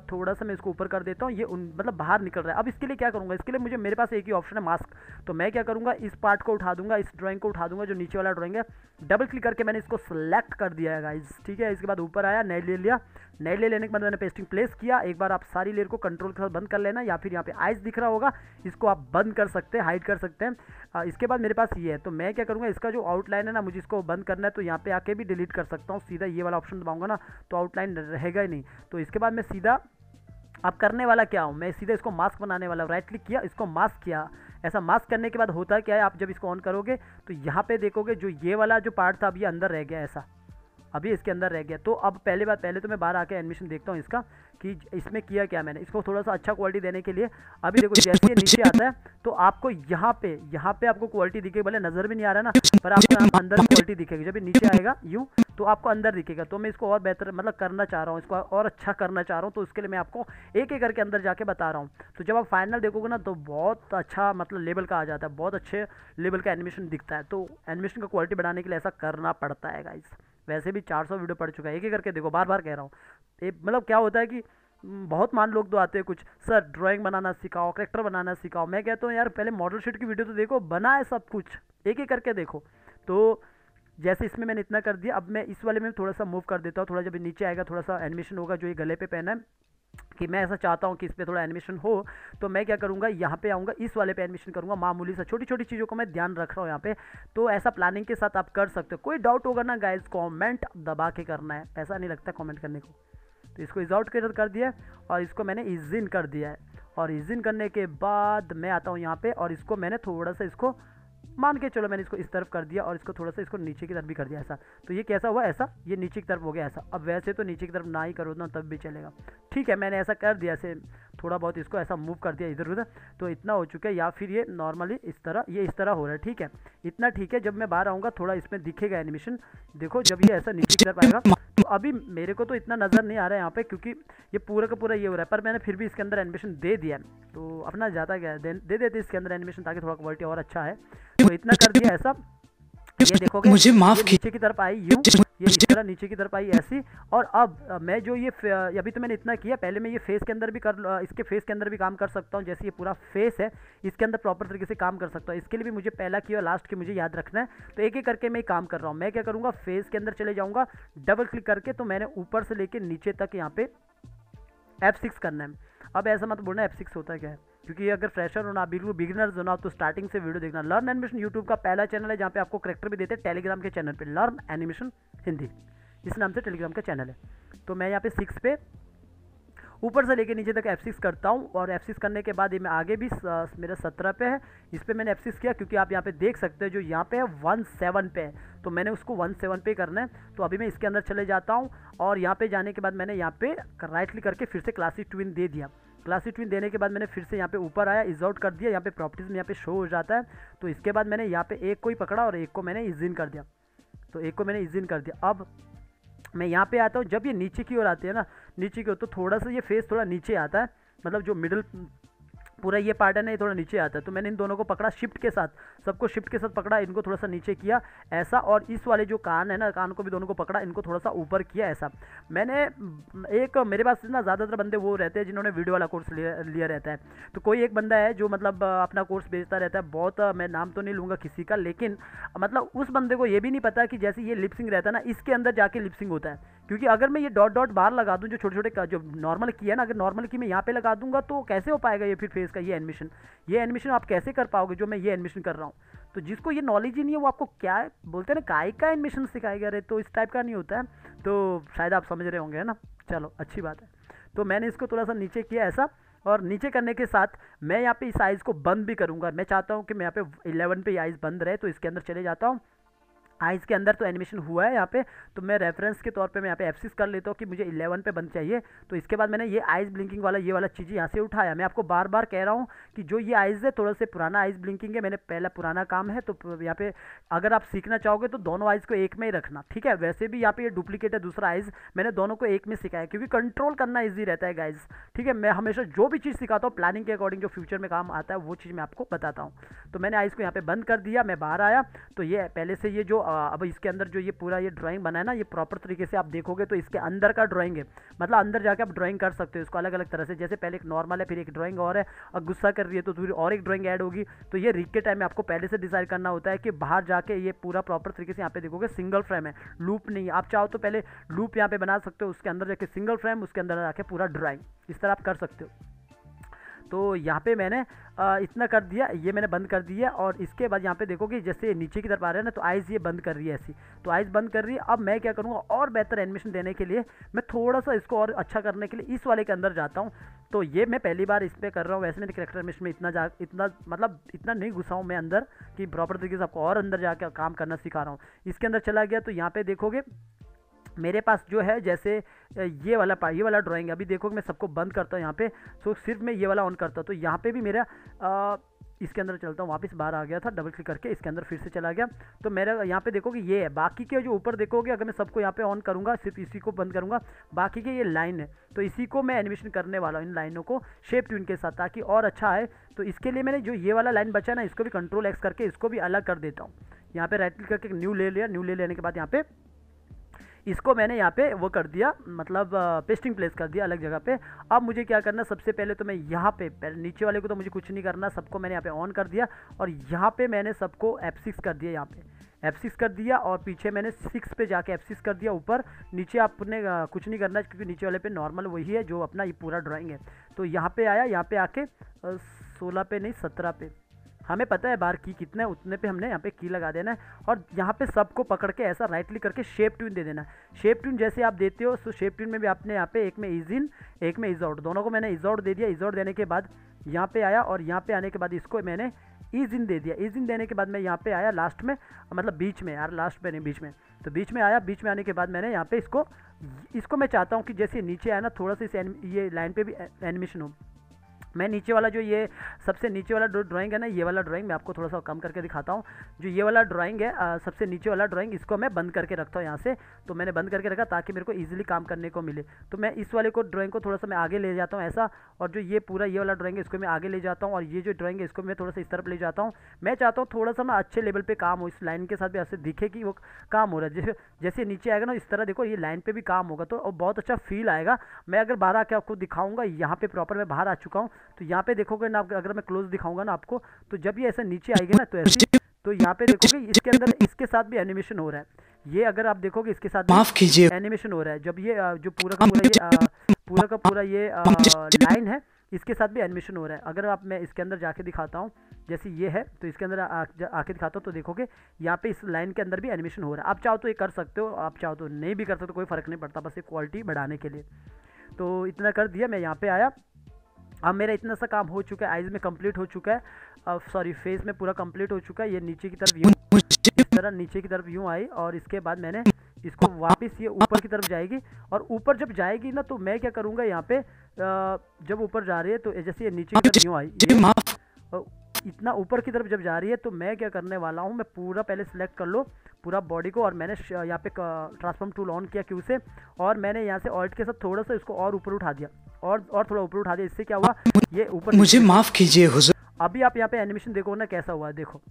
Speaker 1: थोड़ा सा मैं इसको ऊपर कर देता हूँ, ये मतलब बाहर निकल रहा है। अब इसके लिए क्या करूँगा, इसके लिए मुझे मेरे पास एक ही ऑप्शन है, मास्क। तो मैं क्या करूँगा, इस पार्ट को उठा दूंगा, इस ड्राइंग को उठा दूंगा, जो नीचे वाला ड्राइंग है, डबल क्लिक करके मैंने इसको सेलेक्ट कर दिया है गाइस, ठीक है। इसके बाद ऊपर आया, नए ले लिया, नए ले लेने के बाद मैंने पेस्टिंग प्लेस किया। एक बार आप सारी लेयर को कंट्रोल के साथ बंद कर लेना, या फिर यहाँ पे आइज दिख रहा होगा, इसको आप बंद कर सकते हैं, हाइड कर सकते हैं। इसके बाद मेरे पास ये है, तो मैं क्या करूँगा, इसका जो आउटलाइन है ना, मुझे इसको बंद करना है, तो यहाँ पे आके भी डिलीट कर सकता हूँ। सीधा ये वाला ऑप्शन दबाऊंगा ना तो आउटलाइन रहेगा ही नहीं। तो इसके बाद मैं सीधा अब करने वाला क्या हूँ, मैं सीधे इसको मास्क बनाने वाला हूँ। राइट क्लिक किया, इसको मास्क किया। ऐसा मास्क करने के बाद होता क्या है, आप जब इसको ऑन करोगे तो यहाँ पे देखोगे जो ये वाला जो पार्ट था अभी अंदर रह गया, ऐसा अभी इसके अंदर रह गया। तो अब पहले तो मैं बाहर आके एनिमेशन देखता हूँ इसका कि इसमें किया क्या मैंने, इसको थोड़ा सा अच्छा क्वालिटी देने के लिए। अभी देखो जैसे ये नीचे आता है तो आपको यहाँ पे आपको क्वालिटी दिखेगी, भले नज़र भी नहीं आ रहा ना, पर आपको अंदर क्वालिटी दिखेगी। जब ये नीचे आएगा यूँ तो आपको अंदर दिखेगा। तो मैं इसको और बेहतर मतलब करना चाह रहा हूँ, इसको और अच्छा करना चाह रहा हूँ, तो उसके लिए मैं आपको एक एक करके अंदर जाके बता रहा हूँ। तो जब आप फाइनल देखोगे ना तो बहुत अच्छा मतलब लेवल का आ जाता है, बहुत अच्छे लेवल का एनिमेशन दिखता है। तो एनिमेशन का क्वालिटी बढ़ाने के लिए ऐसा करना पड़ता है गाइस। वैसे भी 400 वीडियो पड़ चुका है, एक एक करके देखो, बार बार कह रहा हूँ। मतलब क्या होता है कि बहुत मान लोग तो आते हैं कुछ, सर ड्राइंग बनाना सिखाओ, कैरेक्टर बनाना सिखाओ। मैं कहता हूँ यार पहले मॉडल शीट की वीडियो तो देखो, बना है सब कुछ, एक एक करके देखो। तो जैसे इसमें मैंने इतना कर दिया, अब मैं इस वाले में थोड़ा सा मूव कर देता हूँ। थोड़ा जब नीचे आएगा थोड़ा सा एनिमेशन होगा, जो ये गले पे पहना है कि मैं ऐसा चाहता हूँ कि इस पर थोड़ा एनिमेशन हो, तो मैं क्या करूँगा, यहाँ पे आऊँगा, इस वाले पे एनिमेशन करूँगा। मामूली सा छोटी छोटी चीज़ों को मैं ध्यान रख रहा हूँ यहाँ पे। तो ऐसा प्लानिंग के साथ आप कर सकते हो। कोई डाउट होगा ना गाइज, कमेंट दबा के करना है, पैसा नहीं लगता कमेंट करने को। तो इसको इज आउट कर दिया और इसको मैंने इज इन कर दिया है। और इज इन करने के बाद मैं आता हूँ यहाँ पे और इसको मैंने थोड़ा सा इसको मान के चलो मैंने इसको इस तरफ कर दिया और इसको थोड़ा सा इसको नीचे की तरफ भी कर दिया ऐसा। तो ये कैसा हुआ, ऐसा ये नीचे की तरफ हो गया ऐसा। अब वैसे तो नीचे की तरफ ना ही करो ना तब भी चलेगा, ठीक है। मैंने ऐसा कर दिया ऐसे थोड़ा बहुत इसको ऐसा मूव कर दिया इधर उधर, तो इतना हो चुका है। या फिर ये नॉर्मली इस तरह, ये इस तरह हो रहा है, ठीक है, इतना ठीक है। जब मैं बाहर आऊँगा थोड़ा इसमें दिखेगा एनिमेशन, देखो जब ये ऐसा नीचे की तरफ आएगा, तो अभी मेरे को तो इतना नज़र नहीं आ रहा है यहाँ पे, क्योंकि ये पूरा का पूरा ये हो रहा है, पर मैंने फिर भी इसके अंदर एनिमेशन दे दिया है, तो अपना ज़्यादा क्या है, दे देते इसके अंदर एनिमेशन, ताकि थोड़ा क्वालिटी और अच्छा है। तो इतना कर दिया ऐसा, ये देखोगे
Speaker 2: मुझे माफ
Speaker 1: नीचे की तरफ आई यूं, ये इस तरह नीचे की तरफ आई ऐसी। और अब मैं जो ये अभी तो मैंने इतना किया, पहले मैं ये फेस के अंदर भी इसके फेस के अंदर भी काम कर सकता हूँ। जैसे ये पूरा फेस है, इसके अंदर प्रॉपर तरीके से काम कर सकता हूँ। इसके लिए भी मुझे पहला की और लास्ट की मुझे याद रखना है, तो एक एक करके मैं काम कर रहा हूँ। मैं क्या करूँगा, फेस के अंदर चले जाऊँगा, डबल क्लिक करके, तो मैंने ऊपर से लेके नीचे तक यहाँ पे F6 करना है। अब ऐसा मत बोलना F6 होता है क्या है, क्योंकि अगर फ्रेशर हो ना, बिल्कुल बिगिनर्स हो ना, तो स्टार्टिंग से वीडियो देखना। लर्न एनिमेशन यूट्यूब का पहला चैनल है, जहाँ पे आपको करेक्टर भी देते हैं। टेलीग्राम के चैनल पे लर्न एनिमेशन हिंदी, इस नाम से टेलीग्राम का चैनल है। तो मैं यहाँ पे 6 पे ऊपर से लेके नीचे तक F6 करता हूँ, और F6 करने के बाद ये मैं आगे भी मेरा 17 पे है, इस पर मैंने F6 किया, क्योंकि आप यहाँ पे देख सकते हैं जो यहाँ पे है 17 पे है, तो मैंने उसको 17 पे करना है। तो अभी मैं इसके अंदर चले जाता हूँ, और यहाँ पे जाने के बाद मैंने यहाँ पे राइट क्लिक करके फिर से क्लासिक ट्विन दे दिया। क्लासिक ट्विन देने के बाद मैंने फिर से यहाँ पे ऊपर आया, इज आउट कर दिया, यहाँ पे प्रॉपर्टीज में यहाँ पे शो हो जाता है। तो इसके बाद मैंने यहाँ पे एक को ही पकड़ा और एक को मैंने इज इन कर दिया, तो एक को मैंने इज इन कर दिया। अब मैं यहाँ पे आता हूँ, जब ये नीचे की ओर आती है ना, नीचे की ओर, तो थोड़ा सा ये फेस थोड़ा नीचे आता है, मतलब जो मिडिल पूरा ये पार्ट है ना, ये थोड़ा नीचे आता है। तो मैंने इन दोनों को पकड़ा शिफ्ट के साथ, सबको शिफ्ट के साथ पकड़ा, इनको थोड़ा सा नीचे किया ऐसा, और इस वाले जो कान है ना, कान को भी दोनों को पकड़ा, इनको थोड़ा सा ऊपर किया ऐसा। मैंने एक, मेरे पास ना ज़्यादातर बंदे वो रहते हैं जिन्होंने वीडियो वाला कोर्स लिया रहता है। तो कोई एक बंदा है जो मतलब अपना कोर्स बेचता रहता है, बहुत, मैं नाम तो नहीं लूँगा किसी का, लेकिन मतलब उस बंदे को ये भी नहीं पता कि जैसे ये लिपसिंग रहता है ना, इसके अंदर जाके लिपसिंग होता है। क्योंकि अगर मैं ये डॉट डॉट बार लगा दूं, जो छोटे छोटे जो नॉर्मल की है ना, अगर नॉर्मल की मैं यहाँ पे लगा दूंगा, तो कैसे हो पाएगा ये फिर फेस का ये एनिमेशन आप कैसे कर पाओगे जो मैं ये एनिमेशन कर रहा हूँ। तो जिसको ये नॉलेज ही नहीं है, वो आपको क्या बोलते हैं ना, काय का एनिमेशन सिखाएगा रे, तो इस टाइप का नहीं होता है। तो शायद आप समझ रहे होंगे, है ना, चलो अच्छी बात है। तो मैंने इसको थोड़ा सा नीचे किया ऐसा, और नीचे करने के साथ मैं यहाँ पे इस आइज़ को बंद भी करूँगा। मैं चाहता हूँ कि मैं यहाँ पे 11 पे आइज़ बंद रहे, तो इसके अंदर चले जाता हूँ। आइज़ के अंदर तो एनिमेशन हुआ है यहाँ पे, तो मैं रेफरेंस के तौर पे मैं यहाँ पे F6 कर लेता हूँ कि मुझे 11 पे बंद चाहिए। तो इसके बाद मैंने ये आइज़ ब्लिंकिंग वाला ये वाला चीज़ यहाँ से उठाया। मैं आपको बार बार कह रहा हूँ कि जो ये आइज़ है थोड़ा से पुराना आइज़ ब्लिंकिंग है, मैंने पहला पुराना काम है। तो यहाँ पे अगर आप सीखना चाहोगे तो दोनों आइज़ को एक में ही रखना, ठीक है। वैसे भी यहाँ पे ये डुप्लीकेट है दूसरा आइज़, मैंने दोनों को एक में सिखाया क्योंकि कंट्रोल करना ईजी रहता है गाइज, ठीक है। मैं हमेशा जो भी चीज़ सिखाता हूँ प्लानिंग के अकॉर्डिंग, जो फ्यूचर में काम आता है वो चीज़ मैं आपको बताता हूँ। तो मैंने आइज़ को यहाँ पे बंद कर दिया, मैं बाहर आया। तो ये पहले से ये जो अब इसके अंदर जो ये पूरा ये ड्राइंग बना है ना, ये प्रॉपर तरीके से आप देखोगे तो इसके अंदर का ड्राइंग है, मतलब अंदर जाके आप ड्राइंग कर सकते हो इसको अलग अलग तरह से। जैसे पहले एक नॉर्मल है, फिर एक ड्राइंग और है, और गुस्सा कर रही है तो फिर और एक ड्राइंग ऐड होगी। तो ये रीक के टाइम में आपको पहले से डिसाइड करना होता है कि बाहर जाके ये पूरा प्रॉपर तरीके से यहाँ पे देखोगे सिंगल फ्रेम है, लूप नहीं। आप चाहो तो पहले लूप यहाँ पे बना सकते हो, उसके अंदर जाके सिंगल फ्रेम, उसके अंदर जाके पूरा ड्राइंग, इस तरह आप कर सकते हो। तो यहाँ पे मैंने इतना कर दिया, ये मैंने बंद कर दिया। और इसके बाद यहाँ पे देखोगे जैसे नीचे की तरफ आ रहा है ना, तो आइज़ ये बंद कर रही है ऐसी, तो आइज़ बंद कर रही है। अब मैं क्या करूँगा, और बेहतर एनिमेशन देने के लिए मैं थोड़ा सा इसको और अच्छा करने के लिए इस वाले के अंदर जाता हूँ। तो ये मैं पहली बार इस पर कर रहा हूँ। वैसे मैंने कैरेक्टर एनिमेशन में इतना नहीं घुसा हूँ मैं अंदर कि प्रॉपर तरीके से आपको और अंदर जाकर काम करना सिखा रहा हूँ। इसके अंदर चला गया तो यहाँ पर देखोगे मेरे पास जो है जैसे ये वाला ड्राइंग, अभी देखो मैं सबको बंद करता हूँ यहाँ पे, तो सिर्फ मैं ये वाला ऑन करता हूँ। तो यहाँ पे भी मेरा इसके अंदर चलता हूँ, वापस बाहर आ गया था, डबल क्लिक करके इसके अंदर फिर से चला गया। तो मेरा यहाँ पे देखोगे ये है, बाकी के जो ऊपर देखोगे अगर मैं सबको यहाँ पे ऑन करूँगा, सिर्फ इसी को बंद करूँगा, बाकी के ये लाइन है, तो इसी को मैं एनिमेशन करने वाला हूँ, इन लाइनों को शेप ट्यून के साथ, ताकि और अच्छा आए। तो इसके लिए मैंने जो ये वाला लाइन बचा ना, इसको भी कंट्रोल X करके इसको भी अलग कर देता हूँ। यहाँ पे राइट क्लिक करके न्यू ले लिया, न्यू ले लेने के बाद यहाँ पे इसको मैंने यहाँ पे वो कर दिया, मतलब पेस्टिंग प्लेस कर दिया अलग जगह पे। अब मुझे क्या करना, सबसे पहले तो मैं यहाँ पे नीचे वाले को तो मुझे कुछ नहीं करना, सबको मैंने यहाँ पे ऑन कर दिया, और यहाँ पे मैंने सबको F6 कर दिया, यहाँ पे F6 कर दिया, और पीछे मैंने 6 पे जाके F6 कर दिया। ऊपर नीचे आपने कुछ नहीं करना क्योंकि नीचे वाले पे नॉर्मल वही है जो अपना ये पूरा ड्राइंग है। तो यहाँ पे आया, यहाँ पे आके 16 पे नहीं 17 पे, हमें पता है बार की कितना है, उतने पे हमने यहाँ पे की लगा देना है। और यहाँ पे सबको पकड़ के ऐसा राइट क्लिक करके शेप ट्यून दे देना है। शेप ट्यून जैसे आप देते हो, तो शेप ट्यून में भी आपने यहाँ पे एक में इज इन, एक में इज आउट, दोनों को मैंने इज आउट दे दिया। इज आउट देने के बाद यहाँ पे आया, और यहाँ पे आने के बाद इसको मैंने इज इन दे दिया। इज इन देने के बाद मैं यहाँ पे आया लास्ट में, मतलब बीच में, यार लास्ट पे नहीं बीच में, तो बीच में आया। बीच में आने के बाद मैंने यहाँ पे इसको मैं चाहता हूँ कि जैसे नीचे आया ना, थोड़ा सा इस ये लाइन पे भी एनिमेशन हो, मैं नीचे वाला जो ये सबसे नीचे वाला ड्राइंग है ना, ये वाला ड्राइंग मैं आपको थोड़ा सा कम करके दिखाता हूँ। जो ये वाला ड्राइंग है सबसे नीचे वाला ड्राइंग, इसको मैं बंद करके रखता हूँ यहाँ से। तो मैंने बंद करके रखा ताकि मेरे को इजीली काम करने को मिले। तो मैं इस वाले को ड्राइंग को थोड़ा सा मैं आगे ले जाता हूँ ऐसा, और जो ये पूरा ये वाला ड्राइंग है इसको मैं आगे ले जाता हूँ, और ये जो ड्राइंग है इसको मैं थोड़ा सा इस तरफ ले जाता हूँ। मैं चाहता हूँ थोड़ा सा ना अच्छे लेवल पर काम हो, इस लाइन के साथ भी ऐसे दिखे कि वो काम हो रहा है। जैसे जैसे नीचे आएगा ना इस तरह देखो, ये लाइन पर भी काम होगा तो बहुत अच्छा फील आएगा। मैं अगर बाहर आके आपको दिखाऊंगा, यहाँ पे प्रॉपर मैं बाहर आ चुका हूँ, तो यहाँ पे देखोगे ना, अगर मैं क्लोज दिखाऊंगा ना आपको, तो जब ये ऐसे नीचे आएगी ना तो ऐसे, तो यहाँ पे देखोगे इसके अंदर इसके साथ भी एनिमेशन हो रहा है। ये अगर आप देखोगे इसके साथ
Speaker 2: माफ कीजिए,
Speaker 1: एनिमेशन हो रहा है। जब ये जो पूरा का पूरा ये लाइन है, इसके साथ भी एनिमेशन हो रहा है। अगर आप मैं इसके अंदर जाके दिखाता हूँ, जैसे ये है तो इसके अंदर आके दिखाता हूँ, तो देखोगे यहाँ पे इस लाइन के अंदर भी एनिमेशन हो रहा है। आप चाहो तो ये कर सकते हो, आप चाहो तो नहीं भी कर सकते, कोई फ़र्क नहीं पड़ता, बस ये क्वालिटी बढ़ाने के लिए। तो इतना कर दिया, मैं यहाँ पे आया। अब मेरा इतना सा काम हो चुका है, आइज़ में कंप्लीट हो चुका है, अब सॉरी फेस में पूरा कंप्लीट हो चुका है। ये नीचे की तरफ यूँ इस तरह नीचे की तरफ यूँ आई, और इसके बाद मैंने इसको वापस ये ऊपर की तरफ जाएगी, और ऊपर जब जाएगी ना तो मैं क्या करूँगा यहाँ पे जब ऊपर जा रही है तो जैसे ये नीचे की तरफ यूँ आई, इतना ऊपर की तरफ जब जा रही है तो मैं क्या करने वाला हूँ, मैं पूरा पहले सिलेक्ट कर लो पूरा बॉडी को, और मैंने यहाँ पे ट्रांसफॉर्म टूल ऑन किया क्यू से, और मैंने यहाँ से ऑल्ट के साथ थोड़ा सा इसको और ऊपर उठा दिया, और थोड़ा ऊपर उठा दिया। इससे क्या हुआ, ये ऊपर
Speaker 2: मुझे माफ कीजिए हुजूर।
Speaker 1: अभी आप यहाँ पे एनिमेशन देखो ना कैसा हुआ, देखो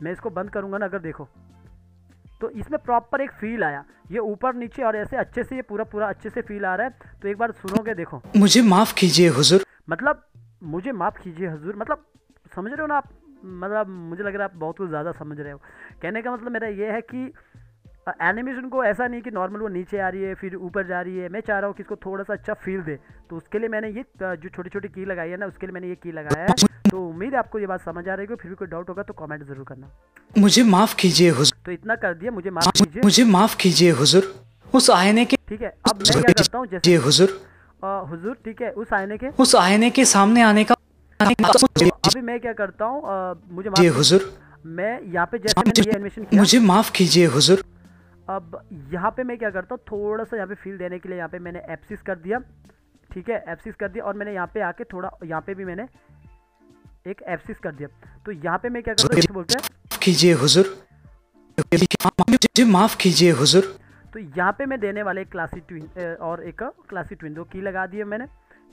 Speaker 1: मैं इसको बंद करूंगा ना, अगर देखो तो इसमें प्रॉपर एक फील आया, ये ऊपर नीचे और ऐसे अच्छे से ये पूरा अच्छे से फील आ रहा है। तो एक बार सुनोगे, देखो
Speaker 2: मुझे माफ कीजिए हुजूर,
Speaker 1: मतलब मुझे माफ़ कीजिए हुजूर, मतलब समझ रहे हो ना आप, मतलब मुझे लग रहा है आप बहुत कुछ ज़्यादा समझ रहे हो। कहने का मतलब मेरा ये है कि एनिमेशन को ऐसा नहीं कि नॉर्मल वो नीचे आ रही है फिर ऊपर जा रही है, मैं चाह रहा हूँ कि इसको थोड़ा सा अच्छा फील दे। तो उसके लिए मैंने ये जो छोटी छोटी की लगाई है ना, उसके लिए मैंने ये की लगाया है। तो उम्मीद है आपको ये बात समझ आ रही है, फिर भी कोई डाउट होगा तो कमेंट ज़रूर करना।
Speaker 2: मुझे माफ कीजिए हुजूर,
Speaker 1: तो इतना कर दिया, मुझे माफ़ कीजिए,
Speaker 2: मुझे माफ कीजिए हुजूर। उस आईने के,
Speaker 1: ठीक है। अब मैं क्या करता हूँ, जैसे
Speaker 2: हुजूर,
Speaker 1: हुजूर ठीक है, उस आईने के
Speaker 2: सामने आने का
Speaker 1: अभी मैं क्या करता हूँ, मुझे माफ
Speaker 2: हुजूर,
Speaker 1: मैं यहाँ पे जैसे मैंने ये एनिमेशन किया,
Speaker 2: मुझे माफ कीजिए हुजूर।
Speaker 1: अब यहाँ पे मैं क्या करता हूँ, थोड़ा सा यहाँ पे फील देने के लिए यहाँ पे मैंने F6 कर दिया, ठीक है F6 कर दिया, और मैंने यहाँ पे आके थोड़ा यहाँ पे भी मैंने एक F6 कर दिया। तो यहाँ पे मैं क्या करता हूँ, जैसे बोलते हैं
Speaker 2: कीजिए हुजूर, मुझे माफ कीजिए हुजूर।
Speaker 1: तो यहाँ पे मैं देने वाले एक क्लासिक ट्विन और एक क्लासिक ट्विन, दो की लगा दिए मैंने।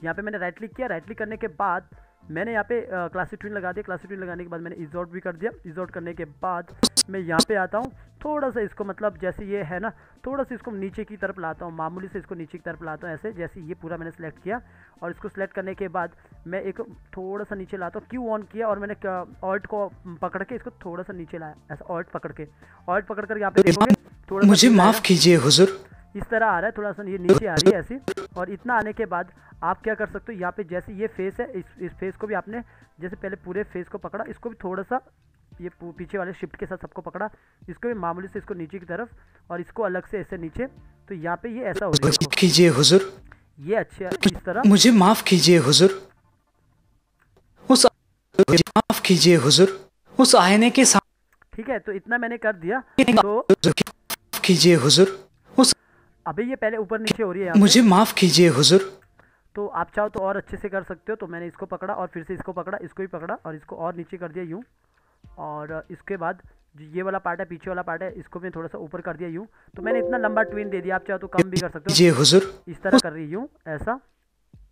Speaker 1: यहाँ पे मैंने राइट क्लिक किया, राइट क्लिक करने के बाद मैंने यहाँ पे क्लासिक ट्विन लगा दिया। क्लासिक ट्विन लगाने के बाद मैंने इजोट भी कर दिया। इजोट करने के बाद मैं यहाँ पे आता हूँ, थोड़ा सा इसको मतलब जैसे ये है ना, थोड़ा सा इसको नीचे की तरफ लाता हूँ, मामूली से इसको नीचे की तरफ लाता हूँ ऐसे। जैसे ये पूरा मैंने सेलेक्ट किया, और इसको सेलेक्ट करने के बाद मैं एक थोड़ा सा नीचे लाता हूँ, क्यू ऑन किया, और मैंने ऑल्ट को पकड़ के इसको थोड़ा सा नीचे लाया, ऐसा ऑल्ट पकड़ कर यहाँ पे देखोगे थोड़ा
Speaker 2: मुझे माफ कीजिए हुजूर,
Speaker 1: इस तरह आ रहा है, थोड़ा सा ये नीचे आ रही है ऐसी। और इतना आने के बाद आप क्या कर सकते हो, यहाँ पे जैसे ये फेस है, इस फेस को भी आपने जैसे पहले पूरे फेस को पकड़ा, इसको भी थोड़ा सा ये पीछे वाले शिफ्ट के साथ सबको पकड़ा, इसको भी मामूली से इसको नीचे की तरफ, और इसको अलग से ऐसे नीचे। तो यहाँ पे ये ऐसा हो रहा है,
Speaker 2: कीजिए हुजूर,
Speaker 1: ये अच्छे इस तरह।
Speaker 2: मुझे माफ कीजिए हुजूर, माफ कीजिए हुजूर, उस आईने के सामने,
Speaker 1: ठीक है। तो इतना मैंने कर दिया, तो
Speaker 2: कीजिए हुजूर, उस
Speaker 1: अभी ये पहले ऊपर नीचे हो रही है,
Speaker 2: मुझे माफ कीजिए हुजूर।
Speaker 1: तो आप चाहो तो और अच्छे से कर सकते हो। तो मैंने इसको पकड़ा और फिर से इसको पकड़ा, इसको भी पकड़ा और इसको और नीचे कर दिया यूँ, और इसके बाद जो ये वाला पार्ट है, पीछे वाला पार्ट है, इसको मैं थोड़ा सा ऊपर कर दिया यूँ। तो मैंने इतना लंबा ट्विन दे दिया, आप चाहो तो कम भी कर सकते हो,
Speaker 2: हुजूर,
Speaker 1: इस तरह कर रही यूँ ऐसा।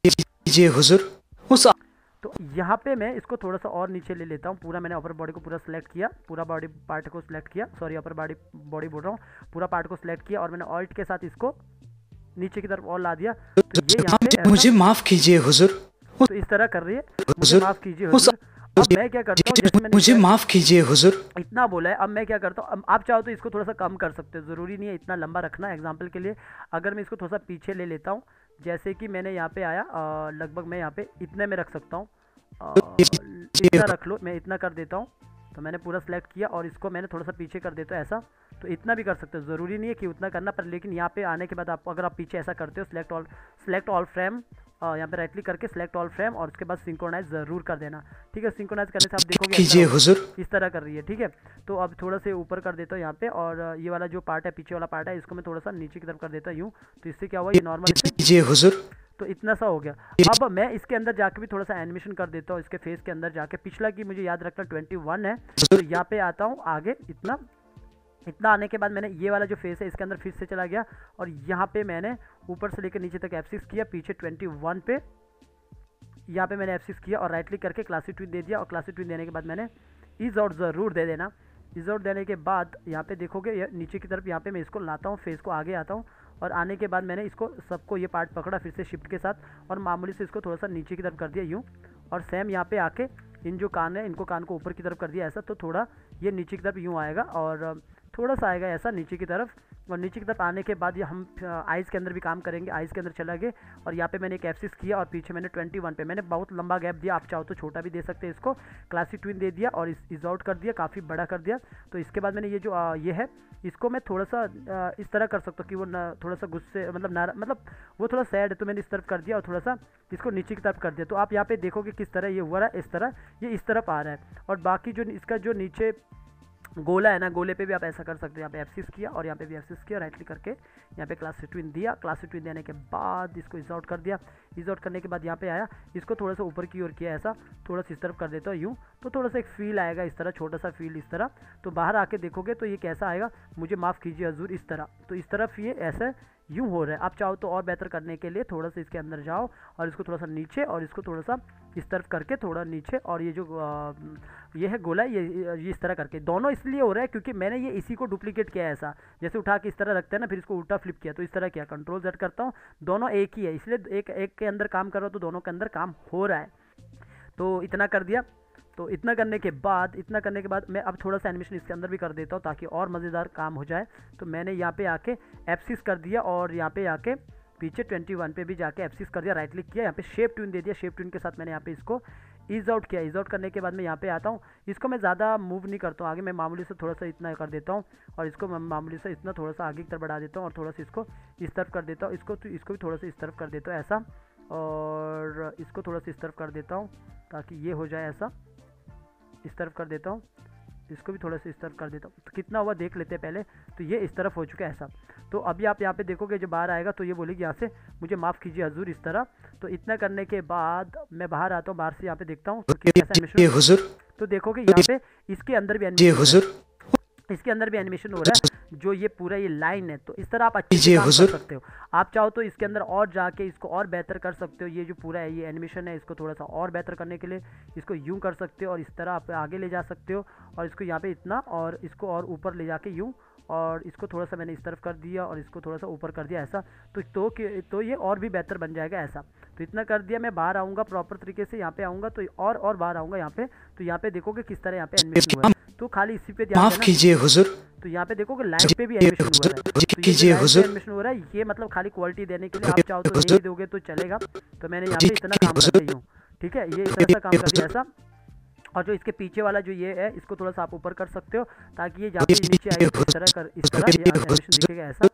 Speaker 2: कीजिए हुजूर, उस
Speaker 1: तो यहाँ पे मैं इसको थोड़ा सा और नीचे ले लेता हूँ। पूरा मैंने अपर बॉडी को पूरा सेलेक्ट किया, पूरा बॉडी पार्ट को सिलेक्ट किया, सॉरी अपर बॉडी बोल रहा हूँ, पूरा पार्ट को सिलेक्ट किया, और मैंने ऑल्ट के साथ इसको नीचे की तरफ और ला दिया। तो ये यहाँ पे
Speaker 2: मुझे माफ कीजिए हुजूर,
Speaker 1: तो इस तरह कर रही है, मुझे माफ कीजिए हुजूर। अब मैं क्या करता हूँ, जैसे मैंने
Speaker 2: मुझे माफ कीजिए हुजूर,
Speaker 1: इतना बोला है, अब मैं क्या करता हूँ, आप चाहो तो इसको थोड़ा सा कम कर सकते हो, ज़रूरी नहीं है इतना लंबा रखना। एग्जांपल के लिए अगर मैं इसको थोड़ा सा पीछे ले लेता हूँ, जैसे कि मैंने यहाँ पे आया, लगभग मैं यहाँ पे इतने में रख सकता हूँ, इतना रख लो, मैं इतना कर देता हूँ। तो मैंने पूरा सेलेक्ट किया और इसको मैंने थोड़ा सा पीछे कर देता हूँ ऐसा। तो इतना भी कर सकते हो, ज़रूरी नहीं है कि उतना करना, पर लेकिन यहाँ पे आने के बाद आप अगर आप पीछे ऐसा करते हो, सेलेक्ट ऑल फ्रेम, यहाँ पे राइट क्लिक करके सेलेक्ट ऑल फ्रेम, और उसके बाद सिंक्रोनाइज ज़रूर कर देना, ठीक है। सिंक्रोनाइज करने से आप देखोगे
Speaker 2: कीजिए हुजूर,
Speaker 1: इस तरह कर रही है, ठीक है। तो अब थोड़ा से ऊपर कर देता हूँ यहाँ पे, और ये वाला जो पार्ट है, पीछे वाला पार्ट है, इसको मैं थोड़ा सा नीचे की तरफ कर देता हूँ यूँ। तो इससे क्या हुआ, ये नॉर्मल
Speaker 2: कीजिए हुजूर,
Speaker 1: तो इतना सा हो गया। अब मैं इसके अंदर जाके भी थोड़ा सा एनिमेशन कर देता हूँ, इसके फेस के अंदर जाके। पिछला की मुझे याद रखना 21 है, तो यहाँ पे आता हूँ आगे। इतना आने के बाद मैंने ये वाला जो फेस है इसके अंदर फिर से चला गया, और यहाँ पे मैंने ऊपर से लेकर नीचे तक F6 किया, पीछे 21 पे यहाँ पे मैंने F6 किया और राइट क्लिक करके क्लासिक ट्विन दे दिया। और क्लासिक ट्विन देने के बाद मैंने ईज आउट ज़रूर दे देना। ईज आउट देने के बाद यहाँ पे देखोगे नीचे की तरफ यहाँ पे मैं इसको लाता हूँ, फेस को आगे आता हूँ, और आने के बाद मैंने इसको सबको ये पार्ट पकड़ा फिर से शिफ्ट के साथ, और मामूली से इसको थोड़ा सा नीचे की तरफ कर दिया यूँ। और सेम यहाँ पे आके इन जो कान है इनको कान को ऊपर की तरफ कर दिया ऐसा, तो थोड़ा ये नीचे की तरफ यूँ आएगा और थोड़ा सा आएगा ऐसा नीचे की तरफ। और नीचे की तरफ आने के बाद ये हम आइज़ के अंदर भी काम करेंगे। आइज़ के अंदर चला गए और यहाँ पे मैंने एक F6 किया और पीछे मैंने 21 पे मैंने बहुत लंबा गैप दिया। आप चाहो तो छोटा भी दे सकते हैं इसको। क्लासिक ट्विन दे दिया और इज आउट कर दिया, काफ़ी बड़ा कर दिया। तो इसके बाद मैंने ये जो ये है इसको मैं थोड़ा सा इस तरह कर सकता हूँ कि वो थोड़ा सा गुस्से मतलब वो थोड़ा सैड है, तो मैंने इस तरफ कर दिया और थोड़ा सा इसको नीचे की तरफ कर दिया। तो आप यहाँ पे देखोगे किस तरह ये हुआ है, इस तरह ये इस तरफ आ रहा है। और बाकी जो इसका जो नीचे गोला है ना, गोले पे भी आप ऐसा कर सकते हो। यहाँ पे F6 किया और यहाँ पे भी F6 किया, राइट क्लिक करके यहाँ पे क्लासिक ट्विन दिया। क्लासिक ट्विन देने के बाद इसको इज आउट कर दिया। इज आउट करने के बाद यहाँ पे आया, इसको थोड़ा सा ऊपर की ओर किया ऐसा, थोड़ा सा इस तरफ कर देता हूँ यूँ, तो थोड़ा सा एक फील आएगा इस तरह, छोटा सा फील इस तरह। तो बाहर आके देखोगे तो ये कैसा आएगा, मुझे माफ़ कीजिए हजूर, इस तरह। तो इस तरफ ये ऐसा यूँ हो रहा है। आप चाहो तो और बेहतर करने के लिए थोड़ा सा इसके अंदर जाओ और इसको थोड़ा सा नीचे और इसको थोड़ा सा इस तरफ करके थोड़ा नीचे, और ये जो ये है गोला ये इस तरह करके। दोनों इसलिए हो रहा है क्योंकि मैंने ये इसी को डुप्लीकेट किया है ऐसा, जैसे उठा के इस तरह रखते हैं ना, फिर इसको उल्टा फ्लिप किया, तो इस तरह किया। कंट्रोल Z करता हूँ, दोनों एक ही है, इसलिए एक के अंदर काम कर रहा हूँ तो दोनों के अंदर काम हो रहा है। तो इतना कर दिया। तो इतना करने के बाद मैं अब थोड़ा सा एनिमेशन इसके अंदर भी कर देता हूँ ताकि और मज़ेदार काम हो जाए। तो मैंने यहाँ पे आके F6 कर दिया और यहाँ पे आके पीछे 21 पे भी जाके F6 कर दिया, राइट क्लिक किया, यहाँ पे शेप ट्यून दे दिया। शेप ट्यून के साथ मैंने यहाँ पे इसको ईज आउट किया। ईज आउट करने के बाद मैं यहाँ पे आता हूँ, इसको मैं ज़्यादा मूव नहीं करता हूँ आगे, मैं मामूली से थोड़ा सा इतना कर देता हूँ और इसको मैं मामूली से इतना थोड़ा सा आगे की तरफ बढ़ा देता हूँ और थोड़ा सा इसको इस तरफ कर देता हूँ। इसको भी थोड़ा सा इस तरफ कर देता हूँ ऐसा, और इसको थोड़ा सा इस तरफ कर देता हूँ ताकि ये हो जाए ऐसा, इस तरफ कर देता हूँ। इसको भी थोड़ा सा इस तरफ कर देता हूँ। तो कितना हुआ देख लेते हैं पहले। तो ये इस तरफ हो चुका है ऐसा। तो अभी आप यहाँ पे देखोगे जब बाहर आएगा तो ये बोलेगी यहाँ से मुझे माफ़ कीजिए हजूर, इस तरह। तो इतना करने के बाद मैं बाहर आता हूँ, बाहर से यहाँ पे देखता हूँ तो कैसा एनिमेशन, तो देखोगे यहाँ पे इसके अंदर भी एनिमेशन हो रहा है, जो ये पूरा ये लाइन है। तो इस तरह आप अच्छे से काम कर सकते हो। आप चाहो तो इसके अंदर और जाके इसको और बेहतर कर सकते हो। ये जो पूरा है ये एनिमेशन है, इसको थोड़ा सा और बेहतर करने के लिए इसको यूं कर सकते हो और इस तरह आप आगे ले जा सकते हो, और इसको यहाँ पे इतना और इसको और ऊपर ले जाके यूं, और इसको थोड़ा सा मैंने इस तरफ कर दिया और इसको थोड़ा सा ऊपर कर दिया ऐसा। तो ये और भी बेहतर बन जाएगा ऐसा। तो इतना कर दिया। मैं बाहर आऊँगा प्रॉपर तरीके से, यहाँ पे आऊँगा तो और बाहर आऊँगा यहाँ पे। तो यहाँ पे देखोगे किस तरह यहाँ पे एनिमेशन हुआ है। तो खाली इसी पे ध्यान
Speaker 2: माफ
Speaker 1: देना।
Speaker 2: कीजिए हुजूर,
Speaker 1: तो यहाँ पे देखोगे लाइन पे भी एनिमेशन हुआ है। तो ये
Speaker 2: कीजिए हुजूर,
Speaker 1: एनिमेशन हो रहा है, ये मतलब खाली क्वालिटी देने के लिए। आप चाहो तो नहीं दोगे तो चलेगा। तो मैंने यहाँ पे इतना काम कर दिया हूँ, ठीक है, ये इतना सा काम कर दिया ऐसा। और जो इसके पीछे वाला जो ये है इसको थोड़ा सा आप ऊपर कर सकते हो ताकि ये जहाँ पे नीचे आएगा इस तरह ये एनिमेशन दिखेगा ऐसा।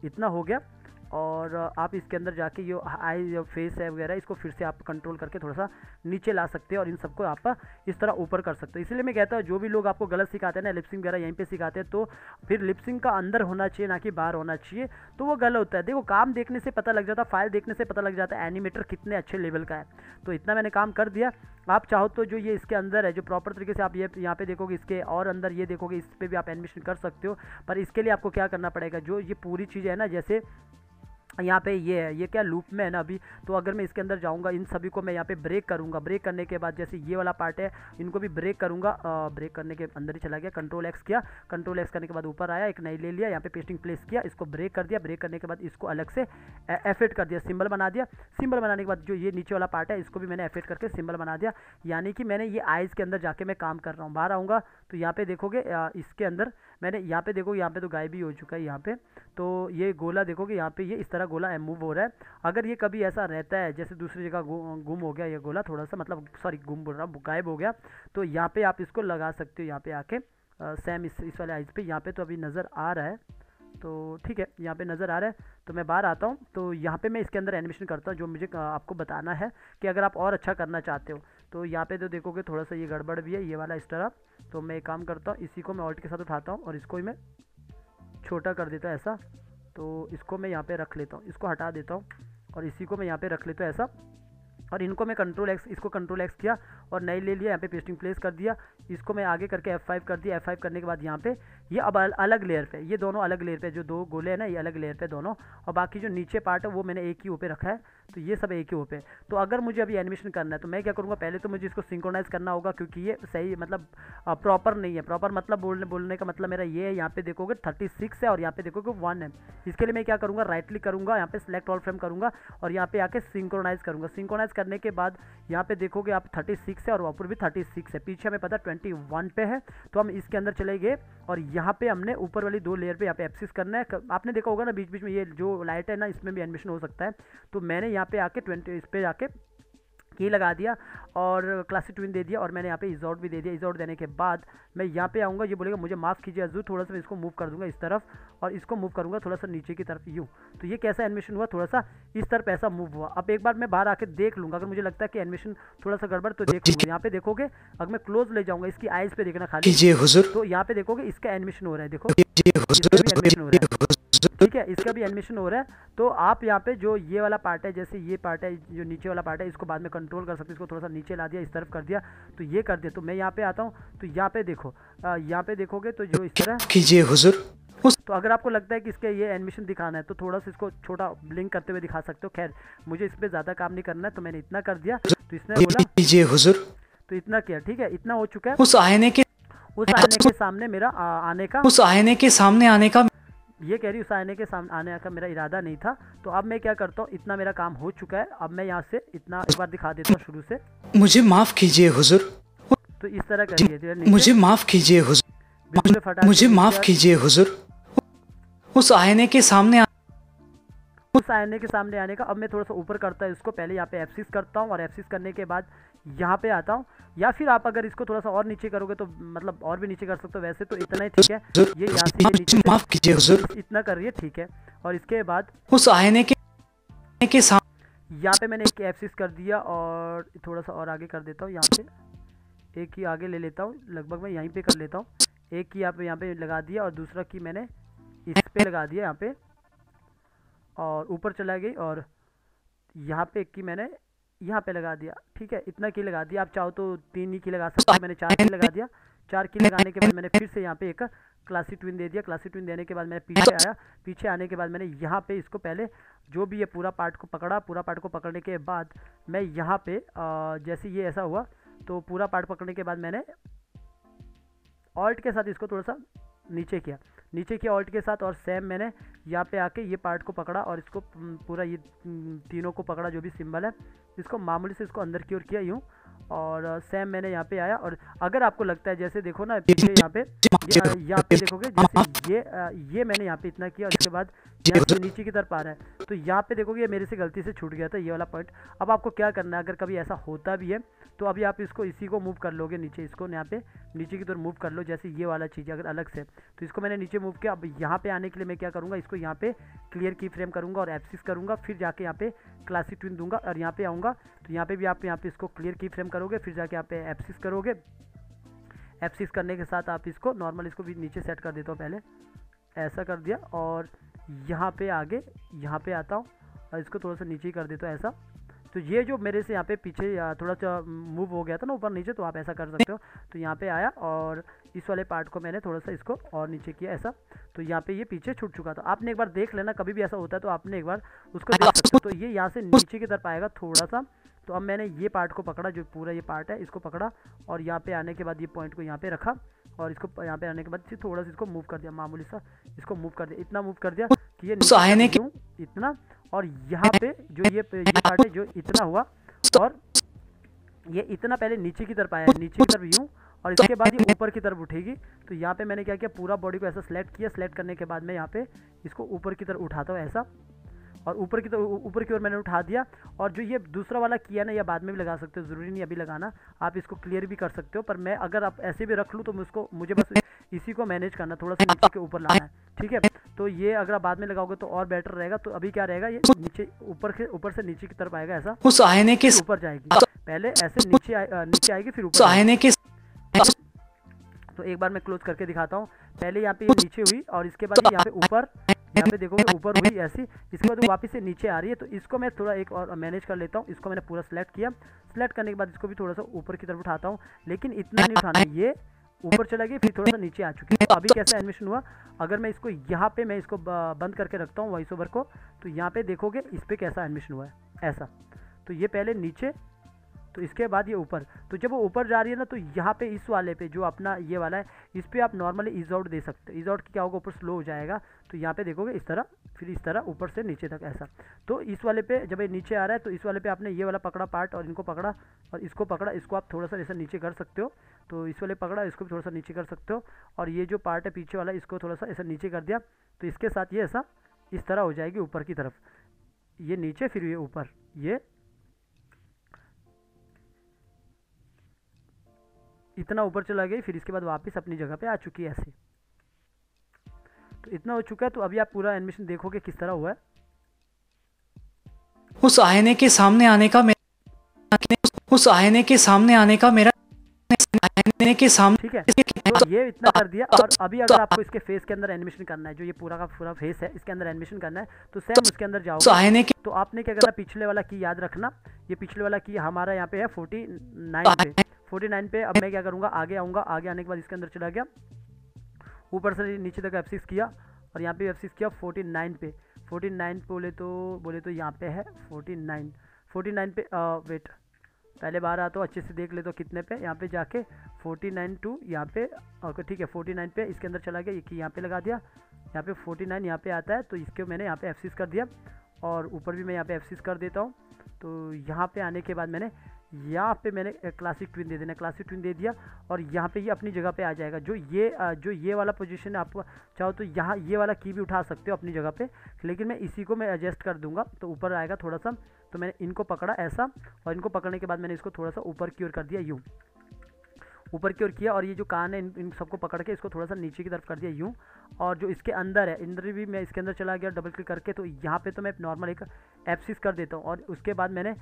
Speaker 1: इतना हो गया। और आप इसके अंदर जाके ये आई जो फेस है वगैरह इसको फिर से आप कंट्रोल करके थोड़ा सा नीचे ला सकते हो और इन सबको आप इस तरह ऊपर कर सकते हो। इसलिए मैं कहता हूँ जो भी लोग आपको गलत सिखाते हैं ना, लिपसिंग वगैरह यहीं पे सिखाते हैं, तो फिर लिपसिंग का अंदर होना चाहिए ना कि बाहर होना चाहिए, तो वो गलत होता है। देखो काम देखने से पता लग जाता है, फाइल देखने से पता लग जाता है एनिमेटर कितने अच्छे लेवल का है। तो इतना मैंने काम कर दिया। आप चाहो तो जो ये इसके अंदर है जो प्रॉपर तरीके से आप ये यहाँ पे देखोगे, इसके और अंदर ये देखोगे, इस पर भी आप एनिमेशन कर सकते हो। पर इसके लिए आपको क्या करना पड़ेगा, जो ये पूरी चीज़ है ना, जैसे यहाँ पे ये है, ये क्या लूप में है ना अभी। तो अगर मैं इसके अंदर जाऊँगा, इन सभी को मैं यहाँ पे ब्रेक करूँगा। ब्रेक करने के बाद जैसे ये वाला पार्ट है इनको भी ब्रेक करूँगा। ब्रेक करने के अंदर ही चला गया, कंट्रोल एक्स किया, कंट्रोल एक्स करने के बाद ऊपर आया, एक नई ले लिया, यहाँ पे पेस्टिंग प्लेस किया, इसको ब्रेक कर दिया। ब्रेक करने के बाद इसको अलग से एफेक्ट कर दिया, सिंबल बना दिया। सिंबल बनाने के बाद जो ये नीचे वाला पार्ट है इसको भी मैंने एफेक्ट करके सिंबल बना दिया। यानी कि मैंने ये आइज़ के अंदर जाके मैं काम कर रहा हूँ। बाहर आऊँगा तो यहाँ पे देखोगे इसके अंदर मैंने यहाँ पे देखो, यहाँ पे तो गायब ही हो चुका है यहाँ पे। तो ये गोला देखोगे यहाँ पे ये इस तरह गोला मूव हो रहा है। अगर ये कभी ऐसा रहता है जैसे दूसरी जगह गुम हो गया ये गोला, थोड़ा सा मतलब सॉरी गुम बोल रहा हूँ, गायब हो गया, तो यहाँ पे आप इसको लगा सकते हो। यहाँ पे आके सेम इस वाले आइज पे यहाँ पे तो अभी नज़र आ रहा है, तो ठीक है यहाँ पे नज़र आ रहा है। तो मैं बाहर आता हूँ, तो यहाँ पे मैं इसके अंदर एनिमेशन करता हूँ जो मुझे आपको बताना है कि अगर आप और अच्छा करना चाहते हो। तो यहाँ पे तो देखोगे थोड़ा सा ये गड़बड़ भी है ये वाला इस तरह। तो मैं एक काम करता हूँ, इसी को मैं ऑल्ट के साथ उठाता हूँ और इसको ही मैं छोटा कर देता हूँ ऐसा। तो इसको मैं यहाँ पे रख लेता हूँ, इसको हटा देता हूँ और इसी को मैं यहाँ पे रख लेता हूँ ऐसा, और इनको मैं कंट्रोल एक्स, इसको कंट्रोल एक्स किया और नई ले लिया, यहाँ पे पेस्टिंग प्लेस कर दिया, इसको मैं आगे करके F5 कर दिया। F5 करने के बाद यहाँ पे ये अब अलग लेयर पे, ये दोनों अलग लेयर पे, जो दो गोले हैं ना ये अलग लेयर पे दोनों, और बाकी जो नीचे पार्ट है वो मैंने एक ही ओ पे रखा है, तो ये सब एक ही ओ पे। तो अगर मुझे अभी एनिमेशन करना है तो मैं क्या करूँगा, पहले तो मुझे इसको सिंक्रोनाइज़ करना होगा, क्योंकि ये सही मतलब प्रॉपर नहीं है। प्रॉपर मतलब बोलने का मतलब मेरा ये है, यहाँ पे देखोगे 36 है और यहाँ पे देखोगे 1 है। इसके लिए मैं क्या करूँगा, राइट क्लिक करूँगा, यहाँ पे सिलेक्ट ऑल फ्रेम करूँगा और यहाँ पे आके सिंक्रोनाइज़ करूँगा। सिंक्रोनाइज़ करने के बाद यहाँ पे देखोगे आप 36 है और ऊपर भी 36 है, पीछे हमें पता 21 पे है। तो हम इसके अंदर चले गए और यहाँ पे हमने ऊपर वाली 2 लेयर पे यहाँ पे F6 करना है। आपने देखा होगा ना बीच बीच में ये जो लाइट है ना, इसमें भी एनिमेशन हो सकता है। तो मैंने यहाँ पे आके 20 इस पे जाके की लगा दिया और क्लासिक ट्विन दे दिया और मैंने यहाँ पे इजॉट भी दे दिया। इजॉट देने के बाद मैं यहाँ पे आऊँगा, ये बोलेगा मुझे माफ़ कीजिए हजूर, थोड़ा सा मैं इसको मूव कर दूंगा इस तरफ और इसको मूव करूँगा थोड़ा सा नीचे की तरफ यूँ। तो ये कैसा एनिमेशन हुआ, थोड़ा सा इस तरफ ऐसा मूव हुआ। अब एक बार मैं बाहर आके देख लूँगा, अगर मुझे लगता है कि एनिमेशन थोड़ा सा गड़बड़ तो देख लूँगा। यहाँ पे देखोगे अगर मैं क्लोज ले जाऊँगा, इसकी आइज़ पे देखना खाली, तो यहाँ पे देखोगे इसका एनिमेशन हो रहा है, देखो इसका भी एनिमेशन हो रहा है, ठीक है, इसका भी एनिमेशन हो रहा है। तो आप यहाँ पे जो ये वाला पार्ट है, जैसे ये पार्ट है जो नीचे वाला पार्ट है, इसको बाद में कंट्रोल कर सकते हो, इसको थोड़ा सा नीचे ला दिया, इस तरफ कर दिया, तो ये कर दिया। तो मैं यहाँ पे आता हूँ, तो यहाँ पे देखो, यहाँ पे देखोगे तो जो इस तरह
Speaker 2: कीजिए हुजूर।
Speaker 1: तो अगर आपको लगता है कि इसके ये एनिमेशन दिखाना है तो थोड़ा सा इसको छोटा ब्लिंक करते हुए दिखा सकते हो। खैर मुझे इस पर ज़्यादा काम नहीं करना है, तो मैंने इतना कर दिया। तो इसने बोला
Speaker 2: कीजिए हुजूर।
Speaker 1: तो इतना किया, ठीक है, इतना हो चुका है।
Speaker 2: उस आईने के
Speaker 1: सामने मेरा आने का,
Speaker 2: उस आईने के सामने आने का,
Speaker 1: ये कह रही उस आईने के सामने आने का मेरा इरादा नहीं था। तो अब मैं क्या करता हूँ, इतना मेरा काम हो चुका है। अब मैं यहाँ से इतना एक बार दिखा देता हूँ शुरू से।
Speaker 2: मुझे माफ कीजिए हुजूर।
Speaker 1: तो इस तरह करिए,
Speaker 2: मुझे माफ कीजिए हुजूर। मुझे माफ कीजिए हुजूर। उस आईने के सामने
Speaker 1: आने का। अब मैं थोड़ा सा ऊपर करता हूँ इसको, पहले यहाँ पे F6 करता हूँ और F6 करने के बाद यहाँ पे आता हूँ, या फिर आप अगर इसको थोड़ा सा और नीचे करोगे तो मतलब और भी नीचे कर सकते हो। वैसे तो इतना ही ठीक है, ये यहाँ से नीचे
Speaker 2: माफ कीजिए हुजूर,
Speaker 1: इतना कर रही है, ठीक है। और इसके बाद
Speaker 2: उस आईने के सामने
Speaker 1: यहाँ पे मैंने एक F6 कर दिया और थोड़ा सा और आगे कर देता हूँ। यहाँ पे एक की आगे ले लेता हूँ, लगभग मैं यहीं पे कर लेता हूँ। एक की यहाँ पे लगा दिया और दूसरा की मैंने इस पे लगा दिया यहाँ पे, और ऊपर चला गई और यहाँ पे एक की मैंने यहाँ पे लगा दिया, ठीक है, इतना की लगा दिया। आप चाहो तो 3 ही की लगा सकते हो, मैंने 4 की लगा दिया। 4 की लगाने के बाद मैंने फिर से यहाँ पे एक क्लासिक ट्विन दे दिया। क्लासिक ट्विन देने के बाद मैंने पीछे आया, पीछे आने के बाद मैंने यहाँ पे इसको पहले जो भी ये पूरा पार्ट को पकड़ा। पूरा पार्ट को पकड़ने के बाद मैं यहाँ पे जैसे ये ऐसा हुआ, तो पूरा पार्ट पकड़ने के बाद मैंने ऑल्ट के साथ इसको थोड़ा सा नीचे किया ऑल्ट के साथ, और सेम मैंने यहाँ पे आके ये पार्ट को पकड़ा और इसको पूरा ये तीनों को पकड़ा, जो भी सिंबल है इसको मामूली से इसको अंदर की ओर किया यूँ, और सेम मैंने यहाँ पे आया। और अगर आपको लगता है जैसे देखो ना पीछे यहाँ पे देखोगे जैसे ये मैंने यहाँ पे इतना किया और इसके बाद यहाँ से नीचे की तरफ आ रहा है, तो यहाँ पे देखोगे ये मेरे से गलती से छूट गया था ये वाला पॉइंट। अब आपको क्या करना है, अगर कभी ऐसा होता भी है तो अभी आप इसको इसी को मूव कर लोगे नीचे, इसको यहाँ पे नीचे की तरफ मूव कर लो, जैसे ये वाला चीज़ अगर अलग से, तो इसको मैंने नीचे मूव किया। अब यहाँ पे आने के लिए मैं क्या करूँगा, इसको यहाँ पे क्लियर की फ्रेम करूँगा और F6 करूँगा, फिर जाके यहाँ पे क्लासिक ट्विन दूंगा और यहाँ पे आऊँगा, तो यहाँ पे भी आप यहाँ पे इसको क्लियर की फ्रेम करोगे, फिर जाके यहाँ पे F6 करोगे। F6 करने के साथ आप इसको नॉर्मल इसको भी नीचे सेट कर देता हूँ, पहले ऐसा कर दिया, और यहाँ पे आगे यहाँ पे आता हूँ और इसको थोड़ा सा नीचे ही कर देता हूँ ऐसा। तो ये जो मेरे से यहाँ पे पीछे थोड़ा सा मूव हो गया था ना ऊपर नीचे, तो आप ऐसा कर सकते हो। तो यहाँ पे आया और इस वाले पार्ट को मैंने थोड़ा सा इसको और नीचे किया ऐसा, तो यहाँ पे ये पीछे छूट चुका था। आपने एक बार देख लेना, कभी भी ऐसा होता है तो आपने एक बार उसको देख सकते हो। तो ये यहाँ से नीचे की तरफ आएगा थोड़ा सा, तो अब मैंने ये पार्ट को पकड़ा, जो पूरा ये पार्ट है इसको पकड़ा, और यहाँ पे आने के बाद ये पॉइंट को यहाँ पे रखा, और इसको यहाँ पे आने के बाद फिर थोड़ा सा इसको मूव कर दिया, मामूली सा इसको मूव कर दिया, इतना मूव कर दिया कि ये नीचे इतना, और यहाँ पे जो ये पार्ट है जो इतना हुआ, और ये इतना पहले नीचे की तरफ आया, नीचे की तरफ यूँ, और इसके बाद ये ऊपर की तरफ उठेगी। तो यहाँ पे मैंने क्या किया, पूरा बॉडी को ऐसा सेलेक्ट किया। सेलेक्ट करने के बाद मैं यहाँ पे इसको ऊपर की तरफ उठाता हूँ ऐसा, और ऊपर की ओर मैंने उठा दिया। और जो ये दूसरा वाला किया ना, या बाद में भी लगा सकते हो, ज़रूरी नहीं अभी लगाना, आप इसको क्लियर भी कर सकते हो। पर मैं अगर आप ऐसे भी रख लूँ तो मुझे बस इसी को मैनेज करना, थोड़ा सा नीचे के ऊपर लाना है, ठीक है। तो ये अगर आप बाद में लगाओगे तो और बेटर रहेगा। तो अभी क्या रहेगा, ये नीचे ऊपर से नीचे की तरफ आएगा ऐसा,
Speaker 2: उस आईने के
Speaker 1: ऊपर जाएगी, पहले ऐसे नीचे आएगी फिर ऊपर
Speaker 2: आईने के।
Speaker 1: तो एक बार मैं क्लोज करके दिखाता हूँ। पहले यहाँ पे ये नीचे हुई और इसके बाद यहाँ पे ऊपर, यहाँ पे देखोगे ऊपर हुई ऐसी, इसके बाद वो वापस से नीचे आ रही है। तो इसको मैं थोड़ा एक और मैनेज कर लेता हूँ। इसको मैंने पूरा सेलेक्ट किया, सेलेक्ट करने के बाद इसको भी थोड़ा सा ऊपर की तरफ उठाता हूँ, लेकिन इतना नहीं उठाना, ये ऊपर चला गया फिर थोड़ा सा नीचे आ चुकी है। तो अभी कैसा एनिमेशन हुआ, अगर मैं इसको यहाँ पे मैं इसको बंद करके रखता हूँ वॉइस ओवर को, तो यहाँ पे देखोगे इस पर कैसा एनिमेशन हुआ है ऐसा। तो ये पहले नीचे, तो इसके बाद ये ऊपर। तो जब वो ऊपर जा रही है ना, तो यहाँ पे इस वाले पे जो अपना ये वाला है, इस पर आप नॉर्मली ईज आउट दे सकते हो। ईज आउट क्या होगा, ऊपर स्लो हो जाएगा। तो यहाँ पे देखोगे इस तरह, फिर इस तरह ऊपर से नीचे तक ऐसा। तो इस वाले पे जब ये नीचे आ रहा है, तो इस वाले पे आपने ये वाला पकड़ा पार्ट और इनको पकड़ा और इसको पकड़ा, इसको आप थोड़ा सा ऐसा नीचे कर सकते हो। तो इस वाले पकड़ा, इसको भी थोड़ा सा नीचे कर सकते हो, और ये जो पार्ट है पीछे वाला, इसको थोड़ा सा ऐसा नीचे कर दिया। तो इसके साथ ये ऐसा इस तरह हो जाएगी ऊपर की तरफ, ये नीचे फिर ये ऊपर, ये इतना ऊपर चला गई, फिर इसके बाद वापस अपनी जगह पे आ चुकी है ऐसे। तो इतना हो चुका है। तो अभी आप पूरा एनिमेशन देखोगे किस तरह हुआ है।
Speaker 2: उस आईने के सामने आने का मेरा, उस आईने के सामने आने का मेरा, आईने के सामने,
Speaker 1: ठीक है। तो ये इतना कर दिया। और अभी अगर आपको इसके फेस के अंदर एनिमेशन करना है, जो ये पूरा का पूरा फेस है, इसके अंदर एनिमेशन करना है, तो सेम उसके अंदर जाओगे। तो आपने क्या करना, पिछले वाला की याद रखना। ये पिछले वाला की हमारा यहाँ पे है 49 पे। अब मैं क्या करूँगा, आगे आऊँगा, आगे आने के बाद इसके अंदर चला गया, ऊपर से नीचे तक F6 किया, और यहाँ पे F6 किया 49 पे। 49 बोले तो यहाँ पे है 49 पे। वेट, पहले बार आता हूँ, अच्छे से देख ले तो कितने पे, यहाँ पे जाके 49 टू यहाँ पे, ओके ठीक है 49 पे इसके अंदर चला गया। ये की यहाँ पे लगा दिया, यहाँ पे 49 यहाँ पे आता है, तो इसके मैंने यहाँ पे F6 कर दिया, और ऊपर भी मैं यहाँ पे F6 कर देता हूँ। तो यहाँ पे आने के बाद मैंने यहाँ पे मैंने क्लासिक ट्विन दे देना, क्लासिक ट्विन दे दिया, और यहाँ पे ये अपनी जगह पे आ जाएगा। जो ये वाला पोजीशन है, आप चाहो तो यहाँ ये वाला की भी उठा सकते हो अपनी जगह पे, लेकिन मैं इसी को मैं एडजस्ट कर दूंगा, तो ऊपर आएगा थोड़ा सा। तो मैंने इनको पकड़ा ऐसा, और इनको पकड़ने के बाद मैंने इसको थोड़ा सा ऊपर की ओर कर दिया, यूँ ऊपर की ओर किया, और ये जो कान है इन सबको पकड़ के इसको थोड़ा सा नीचे की तरफ कर दिया यूँ। और जो इसके अंदर है, इंदर भी मैं इसके अंदर चला गया डबल क्लिक करके। तो यहाँ पे तो मैं नॉर्मल एक F6 कर देता हूँ, और उसके बाद मैंने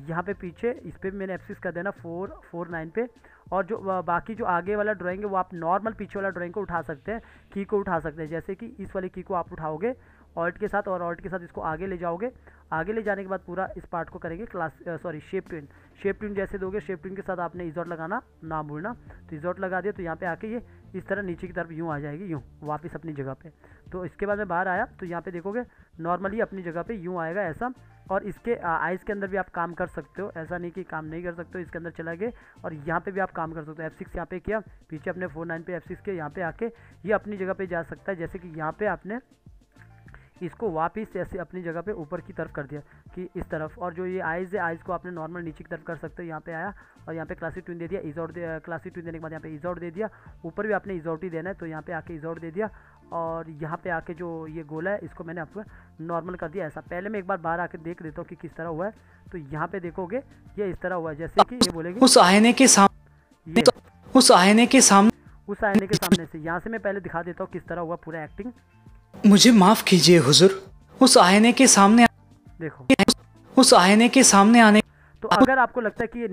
Speaker 1: यहाँ पे पीछे इस पर भी मैंने F6 कर देना 449 पे। और जो बाकी जो आगे वाला ड्राइंग है, वो आप नॉर्मल पीछे वाला ड्राइंग को उठा सकते हैं, की को उठा सकते हैं। जैसे कि इस वाली की को आप उठाओगे ऑल्ट के साथ, और ऑल्ट के साथ इसको आगे ले जाओगे। आगे ले जाने के बाद पूरा इस पार्ट को करेंगे शेप ट्विन जैसे दोगे, शेप ट्विन के साथ आपने इजॉट लगाना ना भूलना। तो इजॉट लगा दिया, तो यहाँ पे आके ये इस तरह नीचे की तरफ यूँ आ जाएगी, यूँ वापस अपनी जगह पे। तो इसके बाद मैं बाहर आया, तो यहाँ पे देखोगे नॉर्मली अपनी जगह पे यूँ आएगा ऐसा। और इसके आइज़ के अंदर भी आप काम कर सकते हो, ऐसा नहीं कि काम नहीं कर सकते हो। इसके अंदर चला गए, और यहाँ पे भी आप काम कर सकते हो। F6 यहाँ पे किया, पीछे अपने 49 पे F6 किया, यहाँ पे आके ये अपनी जगह पे जा सकता है। जैसे कि यहाँ पे आपने इसको वापस ऐसे अपनी जगह पे ऊपर की तरफ कर दिया कि इस तरफ। और जो ये आइज़ है, आइज़ को आपने नॉर्मल नीचे की तरफ कर सकते हो। यहाँ पे आया, और यहाँ पे क्लासिक ट्विन दे दिया, इजॉट क्लासिक ट्विन देने के बाद यहाँ पे इजॉट दे दिया। ऊपर भी आपने इजॉट ही देना है, तो यहाँ पे आके इजॉट दे दिया। और यहाँ पे आके जो ये गोला है, इसको मैंने आपको नॉर्मल कर दिया ऐसा। पहले मैं एक बार बाहर आके देख लेता हूँ कि किस तरह हुआ है। तो यहाँ पे देखोगे ये इस तरह हुआ है, जैसे कि ये बोलेंगे
Speaker 2: उस आईने के सामने, उस आईने के सामने
Speaker 1: से। यहाँ से मैं पहले दिखा देता हूँ किस तरह हुआ पूरा एक्टिंग।
Speaker 2: मुझे माफ कीजिए हुजूर, उस आईने के सामने,
Speaker 1: देखो
Speaker 2: उस आईने के सामने आने।
Speaker 1: तो अगर आपको लगता है कि ये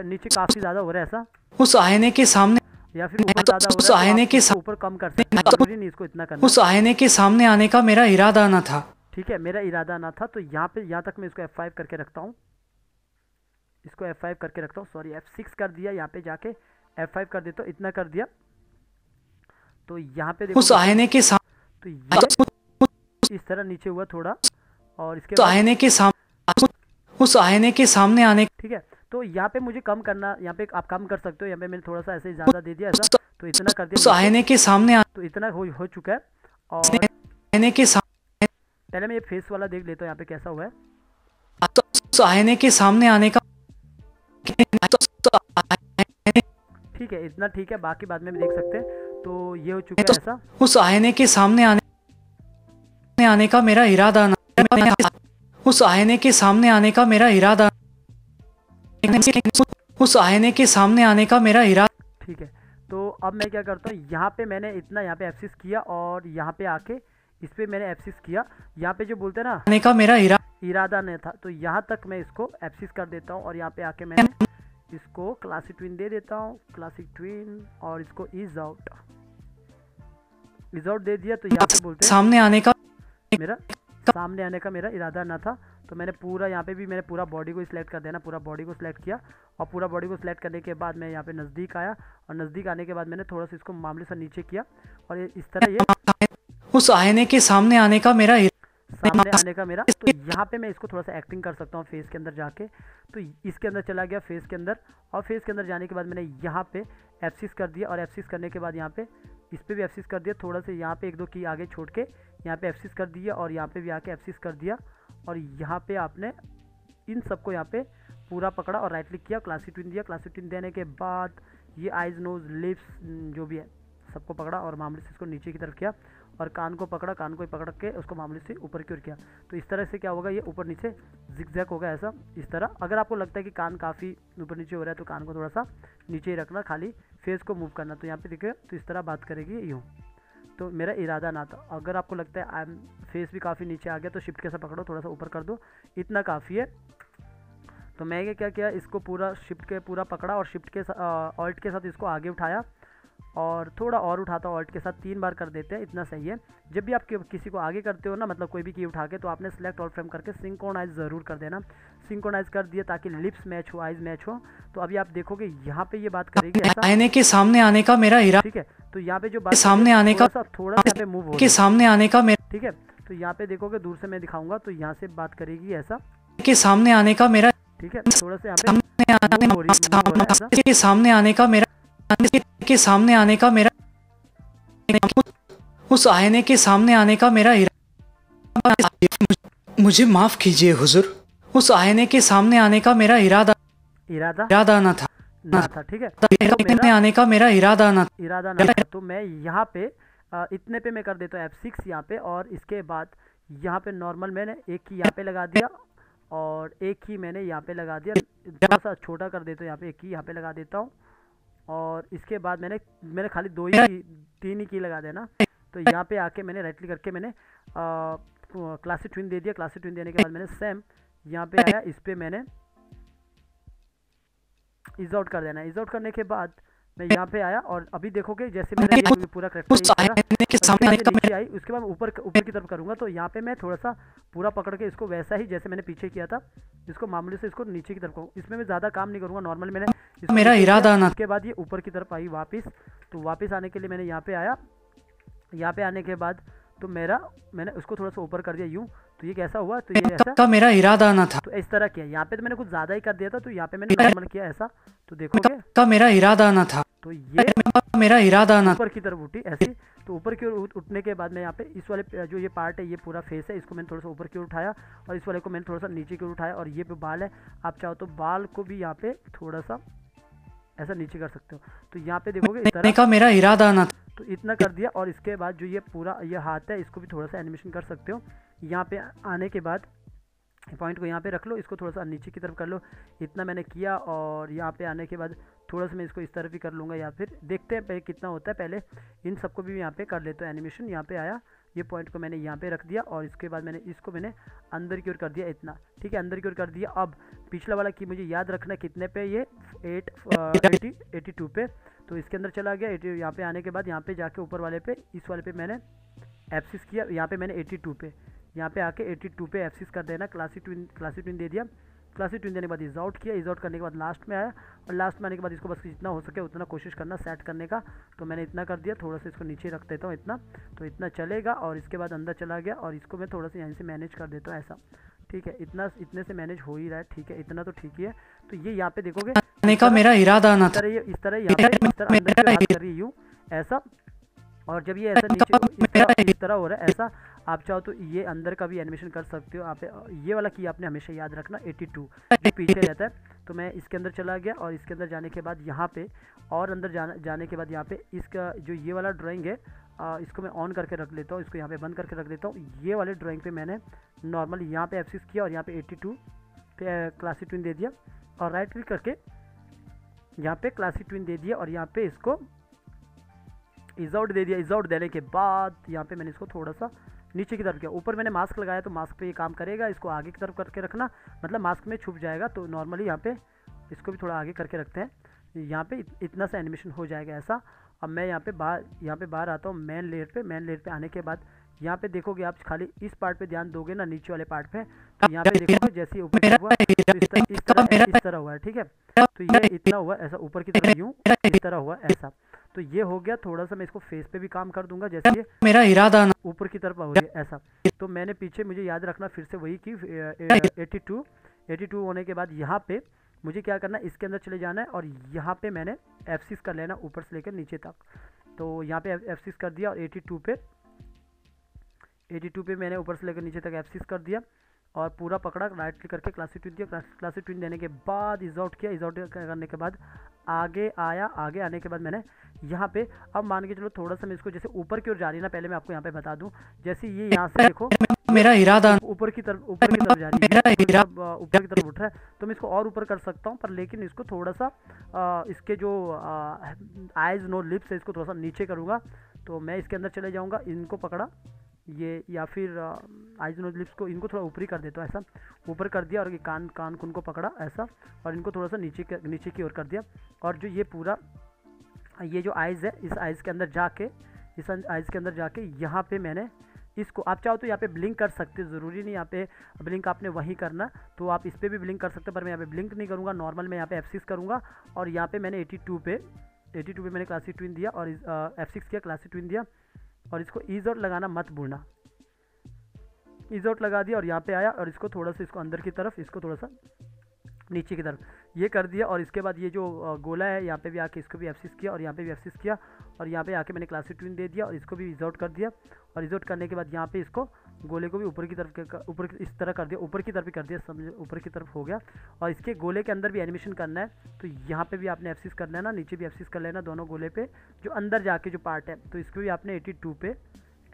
Speaker 1: नीचे काफ़ी ज़्यादा हो रहा है ऐसा,
Speaker 2: उस आईने के सामने,
Speaker 1: या फिर ऊपर ज़्यादा हो
Speaker 2: उस
Speaker 1: रहा है,
Speaker 2: आईने
Speaker 1: तो
Speaker 2: के
Speaker 1: आप ऊपर कम कर सकते हैं, जरूरी नहीं इसको इतना करना।
Speaker 2: उस आईने के सामने आने का मेरा इरादा न था।
Speaker 1: ठीक है, मेरा इरादा ना था। तो यहाँ पे यहाँ तक मैं इसको F5 करके रखता हूँ, इसको F5 करके रखता हूँ, सॉरी F6 कर दिया, यहाँ पे जाके F5 कर देता हूँ, इतना कर दिया। तो यहाँ पे देखो
Speaker 2: उस आईने के सामने,
Speaker 1: तो ये इस तरह नीचे हुआ थोड़ा, और इसके
Speaker 2: आईने के सामने, उस आईने के सामने आने।
Speaker 1: ठीक है, तो यहाँ पे मुझे कम करना, यहाँ पे आप कम कर सकते हो। यहाँ पे मैंने थोड़ा सा ऐसे ज़्यादा दे दिया ऐसा, तो इतना कर दिया।
Speaker 2: उस आईने के सामने,
Speaker 1: तो इतना हो चुका है। और
Speaker 2: आईने के सामने,
Speaker 1: पहले मैं ये फेस वाला देख लेता हूँ यहाँ पे कैसा हुआ है।
Speaker 2: उस आईने के सामने आने का,
Speaker 1: ठीक है, इतना ठीक है, बाकी बाद में भी देख सकते हैं। तो ये हो चुका है ऐसा।
Speaker 2: उस आईने के सामने आने का मेरा इरादा न, उस आईने के सामने आने का मेरा इरादा, उस आईने के सामने आने का मेरा इरादा।
Speaker 1: ठीक है, तो अब मैं क्या करता हूँ, यहाँ पे मैंने इतना यहाँ पे F6 किया, और यहाँ पे आके इस पे मैंने F6 किया। यहाँ पे जो बोलते हैं ना,
Speaker 2: आने का मेरा
Speaker 1: इरादा नहीं था, तो यहाँ तक मैं इसको F6 कर देता हूँ। और यहाँ पे आके मैंने इसको क्लासिक ट्विन दे देता हूँ, क्लासिक ट्विन, और इसको इज आउट दे दिया। तो यहाँ पे बोलते हैं
Speaker 2: सामने आने का,
Speaker 1: मेरा सामने आने का मेरा इरादा ना था। तो मैंने पूरा यहाँ पे भी मैंने पूरा बॉडी को सिलेक्ट कर देना, पूरा बॉडी को सिलेक्ट किया और पूरा बॉडी को सिलेक्ट करने के बाद मैं यहाँ पे नज़दीक आया और नज़दीक आने के बाद मैंने थोड़ा सा इसको मामूली सा नीचे किया और इस तरह ये
Speaker 2: उस आईने के सामने आने का मेरा
Speaker 1: सामने आने का मेरा। तो यहाँ पे मैं इसको थोड़ा सा एक्टिंग कर सकता हूँ फेस के अंदर जाके। तो इसके अंदर चला गया फेस के अंदर और फेस के अंदर जाने के बाद मैंने यहाँ पे F6 कर दिया और F6 करने के बाद यहाँ पे इस पर भी F6 कर दिया, थोड़ा सा यहाँ पे 1-2 की आगे छोड़ के यहाँ पे F6 कर दिया और यहाँ पे भी आके F6 कर दिया और यहाँ पे आपने इन सबको यहाँ पे पूरा पकड़ा और राइट क्लिक किया, क्लासिक ट्विन दिया। क्लासिक ट्विन देने के बाद ये आइज़ नोज़ लिप्स जो भी है सबको पकड़ा और मामूली से इसको नीचे की तरफ किया और कान को पकड़ा, कान को पकड़ के उसको मामूली से ऊपर की ओर किया। तो इस तरह से क्या होगा, ये ऊपर नीचे जिगजैग होगा ऐसा इस तरह। अगर आपको लगता है कि कान काफ़ी ऊपर नीचे हो रहा है तो कान को थोड़ा सा नीचे ही रखना, खाली फेस को मूव करना। तो यहाँ पे देखिए तो इस तरह बात करेगी यूँ। तो मेरा इरादा ना था। अगर आपको लगता है फेस भी काफ़ी नीचे आ गया तो शिफ्ट के साथ पकड़ो, थोड़ा सा ऊपर कर दो, इतना काफ़ी है। तो मैं ये क्या किया, इसको पूरा शिफ्ट के पूरा पकड़ा और शिफ्ट के ऑल्ट के साथ इसको आगे उठाया और थोड़ा और उठाता हूँ ऑल्ट के साथ 3 बार कर देते हैं, इतना सही है। जब भी आप किसी को आगे करते हो ना, मतलब कोई भी की उठा के, तो आपने सेलेक्ट ऑल फ्रेम करके सिंक्रोनाइज ज़रूर कर देना। सिंक्रोनाइज कर दिया ताकि लिप्स मैच हो, आइज मैच हो। तो अभी आप देखोगे यहाँ पे ये बात करेगी ऐसा,
Speaker 2: आईने के सामने आने का मेरा इरादा,
Speaker 1: ठीक है। तो यहाँ पे जो बात
Speaker 2: सामने आने का
Speaker 1: थोड़ा सा यहाँ पे मूव हो
Speaker 2: के सामने आने का मेरा,
Speaker 1: ठीक है। तो यहाँ पे देखोगे दूर से मैं दिखाऊंगा तो यहाँ से बात करेगी ऐसा,
Speaker 2: के सामने आने का मेरा,
Speaker 1: ठीक है। थोड़ा सा यहाँ पे move हो रही है ऐसा।
Speaker 2: के सामने आने का मेरा, के सामने आने का मेरा, उस आईने के सामने आने का मेरा इरादा, मुझे माफ कीजिए हुजूर, उस आईने के सामने आने का मेरा इरादा ना था,
Speaker 1: ठीक है।
Speaker 2: सामने आने का मेरा इरादा ना
Speaker 1: था। तो मैं यहाँ पे इतने पे मैं कर देता हूँ F6 यहाँ पे और इसके बाद यहाँ पे नॉर्मल मैंने एक की यहाँ पे लगा दिया और एक ही मैंने यहाँ पे लगा दिया, थोड़ा सा छोटा कर देता हूँ, यहाँ पे एक की यहाँ पे लगा देता हूँ और इसके बाद मैंने खाली 3 ही की लगा देना। तो यहाँ पे आके मैंने राइट क्लिक करके मैंने क्लासिक ट्विन दे दिया। क्लासिक ट्विन देने के बाद मैंने सेम यहाँ पे आया, इस पर मैंने इज आउट कर देना। इज आउट करने के बाद मैं यहाँ पे आया और अभी देखोगे जैसे मैंने ये पूरा करेक्टर
Speaker 2: के सामने आने का
Speaker 1: नीचे आई, उसके बाद ऊपर की तरफ करूँगा। तो यहाँ पे मैं थोड़ा सा पूरा पकड़ के इसको वैसा ही जैसे मैंने पीछे किया था, इसको मामूली से इसको नीचे की तरफ कहूँ। इसमें मैं ज़्यादा काम नहीं करूँगा, नॉर्मल मैंने
Speaker 2: मेरा इरादा ना।
Speaker 1: उसके बाद ये ऊपर की तरफ आई वापस। तो वापस आने के लिए मैंने यहाँ पे आया, यहाँ पे आने के बाद तो मैंने उसको थोड़ा सा ऊपर कर दिया यूँ। तो ये कैसा हुआ, तो ये ऐसा
Speaker 2: का मेरा इरादा ना था,
Speaker 1: तो इस तरह किया। यहाँ पे तो मैंने कुछ ज़्यादा ही कर दिया था, तो यहाँ पे मैंने नॉर्मल किया ऐसा। तो देखोगे
Speaker 2: का मेरा इरादा ना था,
Speaker 1: तो ये
Speaker 2: मेरा इरादा ना
Speaker 1: ऊपर की तरफ उठी ऐसी। तो ऊपर की ओर उठने के बाद मैं यहाँ पे इस वाले जो ये पार्ट है, ये पूरा फेस है, इसको मैंने थोड़ा सा ऊपर की ओर उठाया और इस वाले को मैंने थोड़ा सा नीचे की ओर उठाया और ये पे बाल है, आप चाहो तो बाल को भी यहाँ पे थोड़ा सा ऐसा नीचे कर सकते हो। तो यहाँ पे देखोगे इस तरह
Speaker 2: का मेरा इरादा ना था,
Speaker 1: तो इतना कर दिया। और इसके बाद जो ये पूरा ये हाथ है, इसको भी थोड़ा सा एनिमेशन कर सकते हो। यहाँ पे आने के बाद पॉइंट को यहाँ पे रख लो, इसको थोड़ा सा नीचे की तरफ कर लो, इतना मैंने किया। और यहाँ पे आने के बाद थोड़ा सा मैं इसको इस तरफ भी कर लूँगा, या फिर देखते हैं पहले कितना होता है। पहले इन सबको भी यहाँ पे कर लेते हो एनिमेशन। यहाँ पे आया, ये पॉइंट को मैंने यहाँ पे रख दिया और इसके बाद मैंने इसको अंदर की ओर कर दिया इतना, ठीक है, अंदर की ओर कर दिया। अब पिछला वाला की मुझे याद रखना कितने पे, ये 82 पे। तो इसके अंदर चला गया 80। यहाँ पे आने के बाद यहाँ पे जाके ऊपर वाले पे, इस वाले पे मैंने F6 किया, यहाँ पे मैंने 82 पे, यहाँ पे आके 82 पे F6 कर देना। क्लासिक ट्विन दे दिया। क्लासिक ट्विन देने के बाद इज आउट किया। इज आउट करने के बाद लास्ट में आया और लास्ट में आने के बाद इसको बस जितना हो सके उतना कोशिश करना सेट करने का। तो मैंने इतना कर दिया, थोड़ा सा इसको नीचे रख देता हूँ इतना, तो इतना चलेगा। और इसके बाद अंदर चला गया और इसको मैं थोड़ा सा यहाँ से मैनेज कर देता हूँ ऐसा, ठीक है। इतने से मैनेज हो ही रहा है, ठीक है, इतना तो ठीक ही है। तो ये यहाँ पे देखोगे
Speaker 2: का मेरा इरादा ना था,
Speaker 1: इस तरह यहाँ पे अंदर की कर रही यूँ ऐसा। और जब ये ऐसा नीचे इस तरह हो रहा है ऐसा, आप चाहो तो ये अंदर का भी एनिमेशन कर सकते हो। आप ये वाला की आपने हमेशा याद रखना 82 जो पीछे रहता है। तो मैं इसके अंदर चला गया और इसके अंदर जाने के बाद यहाँ पे और अंदर जाने के बाद यहाँ पे इसका जो ये वाला ड्राइंग है, इसको मैं ऑन करके रख लेता हूँ, इसको यहाँ पे बंद करके रख देता हूँ। ये वाले ड्राइंग पे मैंने नॉर्मल यहाँ पे F6 किया और यहाँ पे 82 पे क्लासिक ट्विन दे दिया और राइट क्लिक करके यहाँ पे क्लासिक ट्विन दे दिया और यहाँ पे इसको इज आउट दे दिया। इज आउट देने के बाद यहाँ पे मैंने इसको थोड़ा सा नीचे की तरफ किया। ऊपर मैंने मास्क लगाया तो मास्क पे ये काम करेगा, इसको आगे की तरफ करके रखना, मतलब मास्क में छुप जाएगा। तो नॉर्मली यहाँ पे इसको भी थोड़ा आगे करके रखते हैं, यहाँ पे इतना सा एनिमेशन हो जाएगा ऐसा। अब मैं यहाँ पे बाहर आता हूँ मेन लेयर पे। मेन लेयर पे आने के बाद यहाँ पे देखोगे आप खाली इस पार्ट पे ध्यान दोगे ना, नीचे वाले पार्ट पे, तो यहाँ पे देखोगे जैसे ऊपर हुआ तो इस तरह हुआ है, ठीक है। तो ये इतना हुआ ऐसा, ऊपर की तरफ यूं इस तरह हुआ ऐसा। तो ये हो गया। थोड़ा सा मैं इसको फेस पे भी काम कर दूंगा, जैसे ये
Speaker 2: मेरा इरादा न
Speaker 1: ऊपर की तरफ हो रही है ऐसा। तो मैंने पीछे, मुझे याद रखना फिर से वही कि 82 होने के बाद यहाँ पे मुझे क्या करना है, इसके अंदर चले जाना है और यहाँ पे मैंने F6 कर लेना ऊपर से लेकर नीचे तक। तो यहाँ पे F6 कर दिया और 82 पे मैंने ऊपर से लेकर नीचे तक F6 कर दिया और पूरा पकड़ा, राइट क्लिक करके क्लासिक ट्विन दिया। क्लासिक ट्विन देने के बाद इज आउट किया। इज आउट करने के बाद आगे आया। आगे आने के बाद मैंने यहाँ पे, अब मान के चलो थोड़ा सा मैं इसको जैसे ऊपर की ओर जा रही है ना, पहले मैं आपको यहाँ पे बता दूँ, जैसे ये यहाँ से देखो
Speaker 2: मेरा इरादा
Speaker 1: ऊपर की तरफ जा रही है, ऊपर की तरफ उठ रहा है। तो मैं इसको और ऊपर कर सकता हूँ, पर लेकिन इसको थोड़ा सा इसके जो आइज नो लिप्स है इसको थोड़ा सा नीचे करूँगा। तो मैं इसके अंदर चले जाऊँगा, इनको पकड़ा ये, या फिर आइज नो लिप्स को इनको थोड़ा ऊपरी कर देता हूँ, ऐसा ऊपर कर दिया। और ये कान खून को पकड़ा ऐसा और इनको थोड़ा सा नीचे की ओर कर दिया। और जो ये पूरा ये जो आइज़ है, इस आइज़ के अंदर जाके यहाँ पे मैंने इसको, आप चाहो तो यहाँ पे ब्लिंक कर सकते हो, ज़रूरी नहीं यहाँ पे ब्लिंक आपने वहीं करना, तो आप इस पर भी ब्लिंक कर सकते हो, पर मैं यहाँ पे ब्लिंक नहीं करूँगा। नॉर्मल मैं यहाँ पे F6 करूँगा और यहाँ पे मैंने 82 पे मैंने क्लासिक ट्विन दिया और F6 किया, क्लासिक ट्विन दिया और इसको ईज आउट लगाना मत भूलना। ईज आउट लगा दिया और यहाँ पे आया और इसको थोड़ा सा, इसको अंदर की तरफ, इसको थोड़ा सा नीचे की तरफ ये कर दिया। और इसके बाद ये जो गोला है यहाँ पे भी आके इसको भी F6 किया और यहाँ पे भी F6 किया और यहाँ पे आके मैंने क्लासिक ट्विन दे दिया और इसको भी इज आउट कर दिया। और इज आउट करने के बाद यहाँ पे इसको गोले को भी ऊपर की तरफ, ऊपर इस तरह कर दिया, ऊपर की तरफ ही कर दिया, समझे, ऊपर की तरफ हो गया। और इसके गोले के अंदर भी एनिमेशन करना है, तो यहाँ पे भी आपने F6 कर लेना, नीचे भी F6 कर लेना, दोनों गोले पे जो अंदर जाके जो पार्ट है, तो इसको भी आपने 82 पे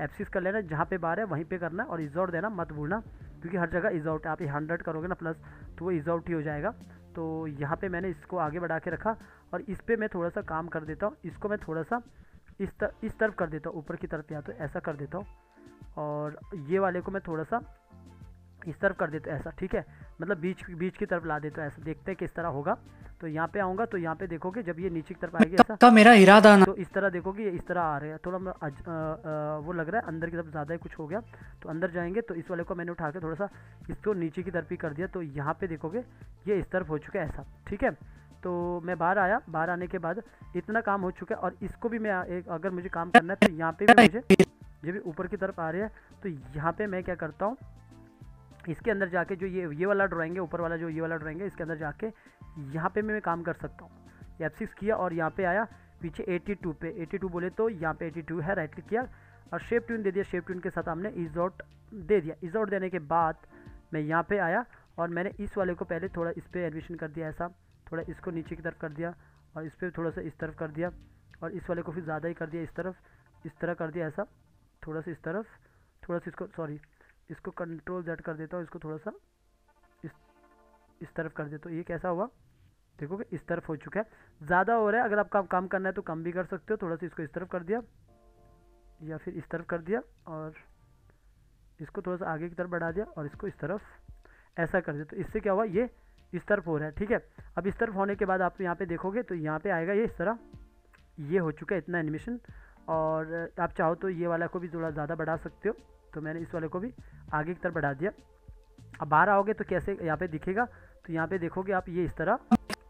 Speaker 1: F6 कर लेना, जहाँ पे बार है वहीं पे करना और इज आउट देना मत भूलना, क्योंकि हर जगह इज आउट है। आप ये 100 करोगे ना प्लस, तो वो इज आउट ही हो जाएगा। तो यहाँ पे मैंने इसको आगे बढ़ा के रखा और इस पे मैं थोड़ा सा काम कर देता हूँ, इसको मैं थोड़ा सा इस तरफ कर देता हूँ, ऊपर की तरफ, या तो ऐसा कर देता हूँ और ये वाले को मैं थोड़ा सा इस तरफ कर देता हूँ ऐसा, ठीक है, मतलब बीच की तरफ ला देता हूँ ऐसा। देखते हैं किस तरह होगा। तो यहाँ पे आऊँगा तो यहाँ पे देखोगे जब ये नीचे की तरफ आएगी ऐसा,
Speaker 2: का मेरा इरादा न
Speaker 1: तो इस तरह देखोगे ये इस तरह आ रहे हैं। थोड़ा वो लग रहा है अंदर की तरफ ज़्यादा ही कुछ हो गया, तो अंदर जाएंगे तो इस वाले को मैंने उठा के थोड़ा सा इसको नीचे की तरफ ही कर दिया। तो यहाँ पे देखोगे ये इस तरफ हो चुका है ऐसा, ठीक है। तो मैं बाहर आया, बाहर आने के बाद इतना काम हो चुका है और इसको भी मैं अगर मुझे काम करना है तो यहाँ पे भी मुझे जब भी ऊपर की तरफ आ रहे हैं तो यहाँ पे मैं क्या करता हूँ, इसके अंदर जाके जो ये वाला ड्राइंग है, ऊपर वाला जो ये वाला ड्राइंग है, इसके अंदर जाके यहाँ पे मैं काम कर सकता हूँ। F6 किया और यहाँ पे आया पीछे 82 पे, 82 बोले तो यहाँ पे 82 है, राइट क्लिक किया और शेप ट्यून दे दिया। शेप ट्यून के साथ हमने इज आउट दे दिया। इज आउट देने के बाद मैं यहाँ पे आया और मैंने इस वाले को पहले थोड़ा इस पर एडमिशन कर दिया ऐसा, थोड़ा इसको नीचे की तरफ कर दिया और इस पर थोड़ा सा इस तरफ कर दिया और इस वाले को फिर ज़्यादा ही कर दिया इस तरफ, इस तरह कर दिया ऐसा, थोड़ा सा इस तरफ, थोड़ा सा इसको, सॉरी इसको कंट्रोल Z कर देता हूँ, इसको थोड़ा सा इस तरफ कर देता हूँ। ये कैसा हुआ देखोगे, इस तरफ हो चुका है। ज़्यादा हो रहा है, अगर आपका काम करना है तो कम भी कर सकते हो। थोड़ा सा इसको इस तरफ कर दिया या फिर इस तरफ कर दिया और इसको थोड़ा सा आगे की तरफ बढ़ा दिया और इसको इस तरफ ऐसा कर दिया। तो इससे क्या हुआ, ये इस तरफ हो रहा है, ठीक है। अब इस तरफ होने के बाद आप यहाँ पे देखोगे तो यहाँ पे आएगा ये इस तरह, ये हो चुका है इतना एनिमेशन। और आप चाहो तो ये वाला को भी थोड़ा ज़्यादा बढ़ा सकते हो, तो मैंने इस वाले को भी आगे की तरफ बढ़ा दिया। अब बाहर आओगे तो कैसे यहाँ पे दिखेगा, तो यहाँ पे देखोगे आप ये इस तरह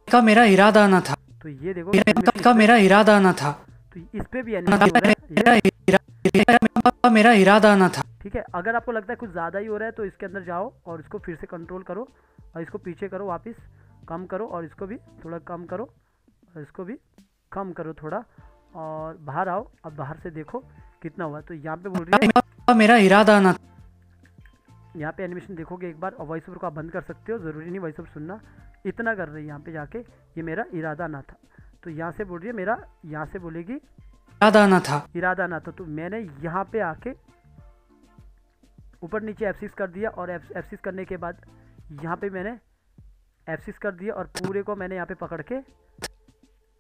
Speaker 2: का मेरा इरादा न था,
Speaker 1: तो ये देखोगे
Speaker 2: का मेरा इरादा न था,
Speaker 1: तो इस पे भी एनिमेशन हो रहा है,
Speaker 2: मेरा इरादा न था,
Speaker 1: ठीक है। अगर आपको लगता है कुछ ज़्यादा ही हो रहा है तो इसके अंदर जाओ और इसको फिर से कंट्रोल करो और इसको पीछे करो, वापस कम करो और इसको भी थोड़ा कम करो और इसको भी कम करो थोड़ा, और बाहर आओ। अब बाहर से देखो कितना हुआ। तो यहाँ पे बोल रही है
Speaker 2: मेरा इरादा न,
Speaker 1: यहाँ पे एनिमेशन देखोगे एक बार, और वॉइस ओवर को आप बंद कर सकते हो, ज़रूरी नहीं वॉइस ओवर सुनना। इतना कर रही है यहाँ पे जाके, ये मेरा इरादा ना था। तो यहाँ से बोल रही है मेरा, यहाँ से बोलेगी
Speaker 2: इरादा न था,
Speaker 1: इरादा ना था। तो मैंने यहाँ पे आके ऊपर नीचे F6 कर दिया और F6 करने के बाद यहाँ पे मैंने F6 कर दिया और पूरे को मैंने यहाँ पे पकड़ के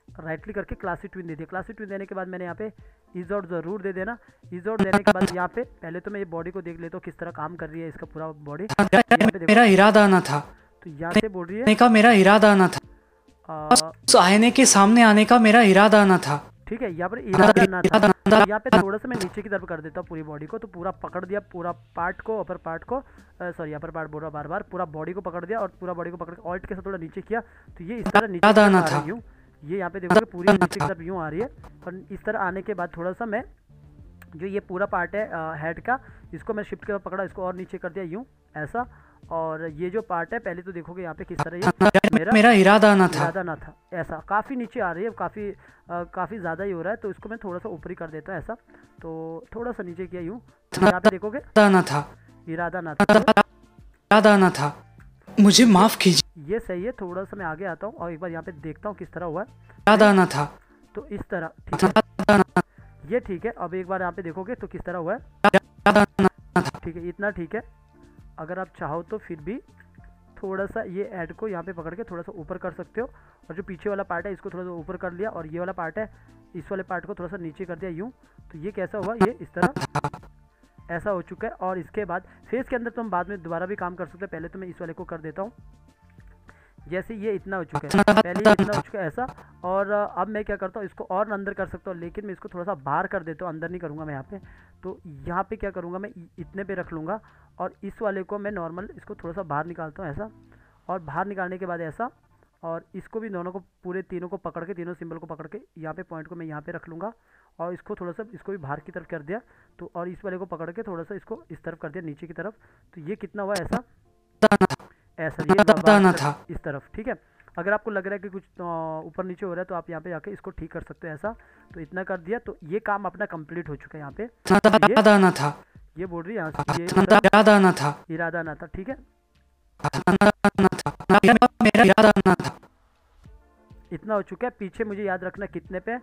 Speaker 1: राइट क्लिक करके क्लासिक ट्विन दे दिया। क्लासिक ट्विन देने के बाद मैंने यहाँ पे इज आउट ज़रूर दे देना। इज आउट देने के बाद यहाँ पे पहले तो मैं ये बॉडी को देख लेता हूँ किस तरह काम कर रही है इसका पूरा बॉडी।
Speaker 2: मेरा इरादा न था,
Speaker 1: तो यहाँ से बोल रही है
Speaker 2: का मेरा इरादा न था, उस आईने के सामने आने का मेरा इरादा न था।
Speaker 1: ठीक है। यहाँ पर इरादा ना था, यहाँ पे थोड़ा सा मैं नीचे की तरफ कर देता हूँ पूरी बॉडी को, तो पूरा पकड़ दिया पूरा पार्ट को, अपर पार्ट को, सॉरी अपर पार्ट बोल रहा बार बार, पूरा बॉडी को पकड़ दिया और पूरा बॉडी को पकड़ के ऑल्ट के साथ थोड़ा नीचे किया, तो ये इस तरह नीचे की तरफ आ रही हूँ। ये यहाँ पे देखोगे पूरी नीचे की तरफ यूँ आ रही है। और इस तरह आने के बाद थोड़ा सा मैं जो ये पूरा पार्ट है हेड का, इसको मैं शिफ्ट के पकड़ा, इसको और नीचे कर दिया यूँ ऐसा। और ये जो पार्ट है पहले तो देखोगे यहाँ पे किस तरह ये
Speaker 2: मेरा इरादा ना था
Speaker 1: ऐसा काफ़ी नीचे आ रही है, काफ़ी ज़्यादा ही हो रहा है, तो इसको मैं थोड़ा सा ऊपर ही कर देता हूँ ऐसा। तो थोड़ा सा नीचे किया यूँ, यहाँ पे देखोगे इरादा ना था,
Speaker 2: मुझे माफ कीजिए।
Speaker 1: ये सही है। थोड़ा सा मैं आगे आता हूँ और एक बार यहाँ पे देखता हूँ किस तरह हुआ है।
Speaker 2: इरादा ना था,
Speaker 1: तो इस तरह ठीक है, ये ठीक है। अब एक बार यहाँ पे देखोगे तो किस तरह हुआ है, ठीक है, इतना ठीक है। अगर आप चाहो तो फिर भी थोड़ा सा ये हेड को यहाँ पे पकड़ के थोड़ा सा ऊपर कर सकते हो, और जो पीछे वाला पार्ट है इसको थोड़ा सा ऊपर कर लिया, और ये वाला पार्ट है इस वाले पार्ट को थोड़ा सा नीचे कर दिया यूँ। तो ये कैसा हुआ, ये इस तरह ऐसा हो चुका है। और इसके बाद फेस के अंदर तो हम बाद में दोबारा भी काम कर सकते हैं, पहले तो मैं इस वाले को कर देता हूँ। जैसे ये इतना हो चुका है, पहले ये इतना हो चुका है ऐसा। और अब मैं क्या करता हूँ, इसको और अंदर कर सकता हूँ, लेकिन मैं इसको थोड़ा सा बाहर कर देता हूँ, अंदर नहीं करूँगा मैं यहाँ पे। तो यहाँ पे क्या करूँगा, मैं इतने पे रख लूँगा, और इस वाले को मैं नॉर्मल इसको थोड़ा सा बाहर निकालता हूँ ऐसा। और बाहर निकालने के बाद ऐसा, और इसको भी दोनों को पूरे तीनों को पकड़ के, तीनों सिंबल को पकड़ के यहाँ पे पॉइंट को मैं यहाँ पे रख लूँगा, और इसको थोड़ा सा इसको भी बाहर की तरफ कर दिया। तो और इस वाले को पकड़ के थोड़ा सा इसको इस तरफ कर दिया, नीचे की तरफ। तो ये कितना हुआ ऐसा, ये इस तरफ, ठीक है। अगर आपको लग रहा है कि कुछ ऊपर नीचे हो रहा है तो आप यहाँ पे जाके इसको ठीक कर सकते हो ऐसा। तो इतना कर दिया, तो ये काम अपना कंप्लीट हो चुका है यहाँ पे। ये बोल रही है यहाँ से, ये इरादा ना था, ठीक है। इतना हो चुका है। पीछे मुझे याद रखना कितने पे,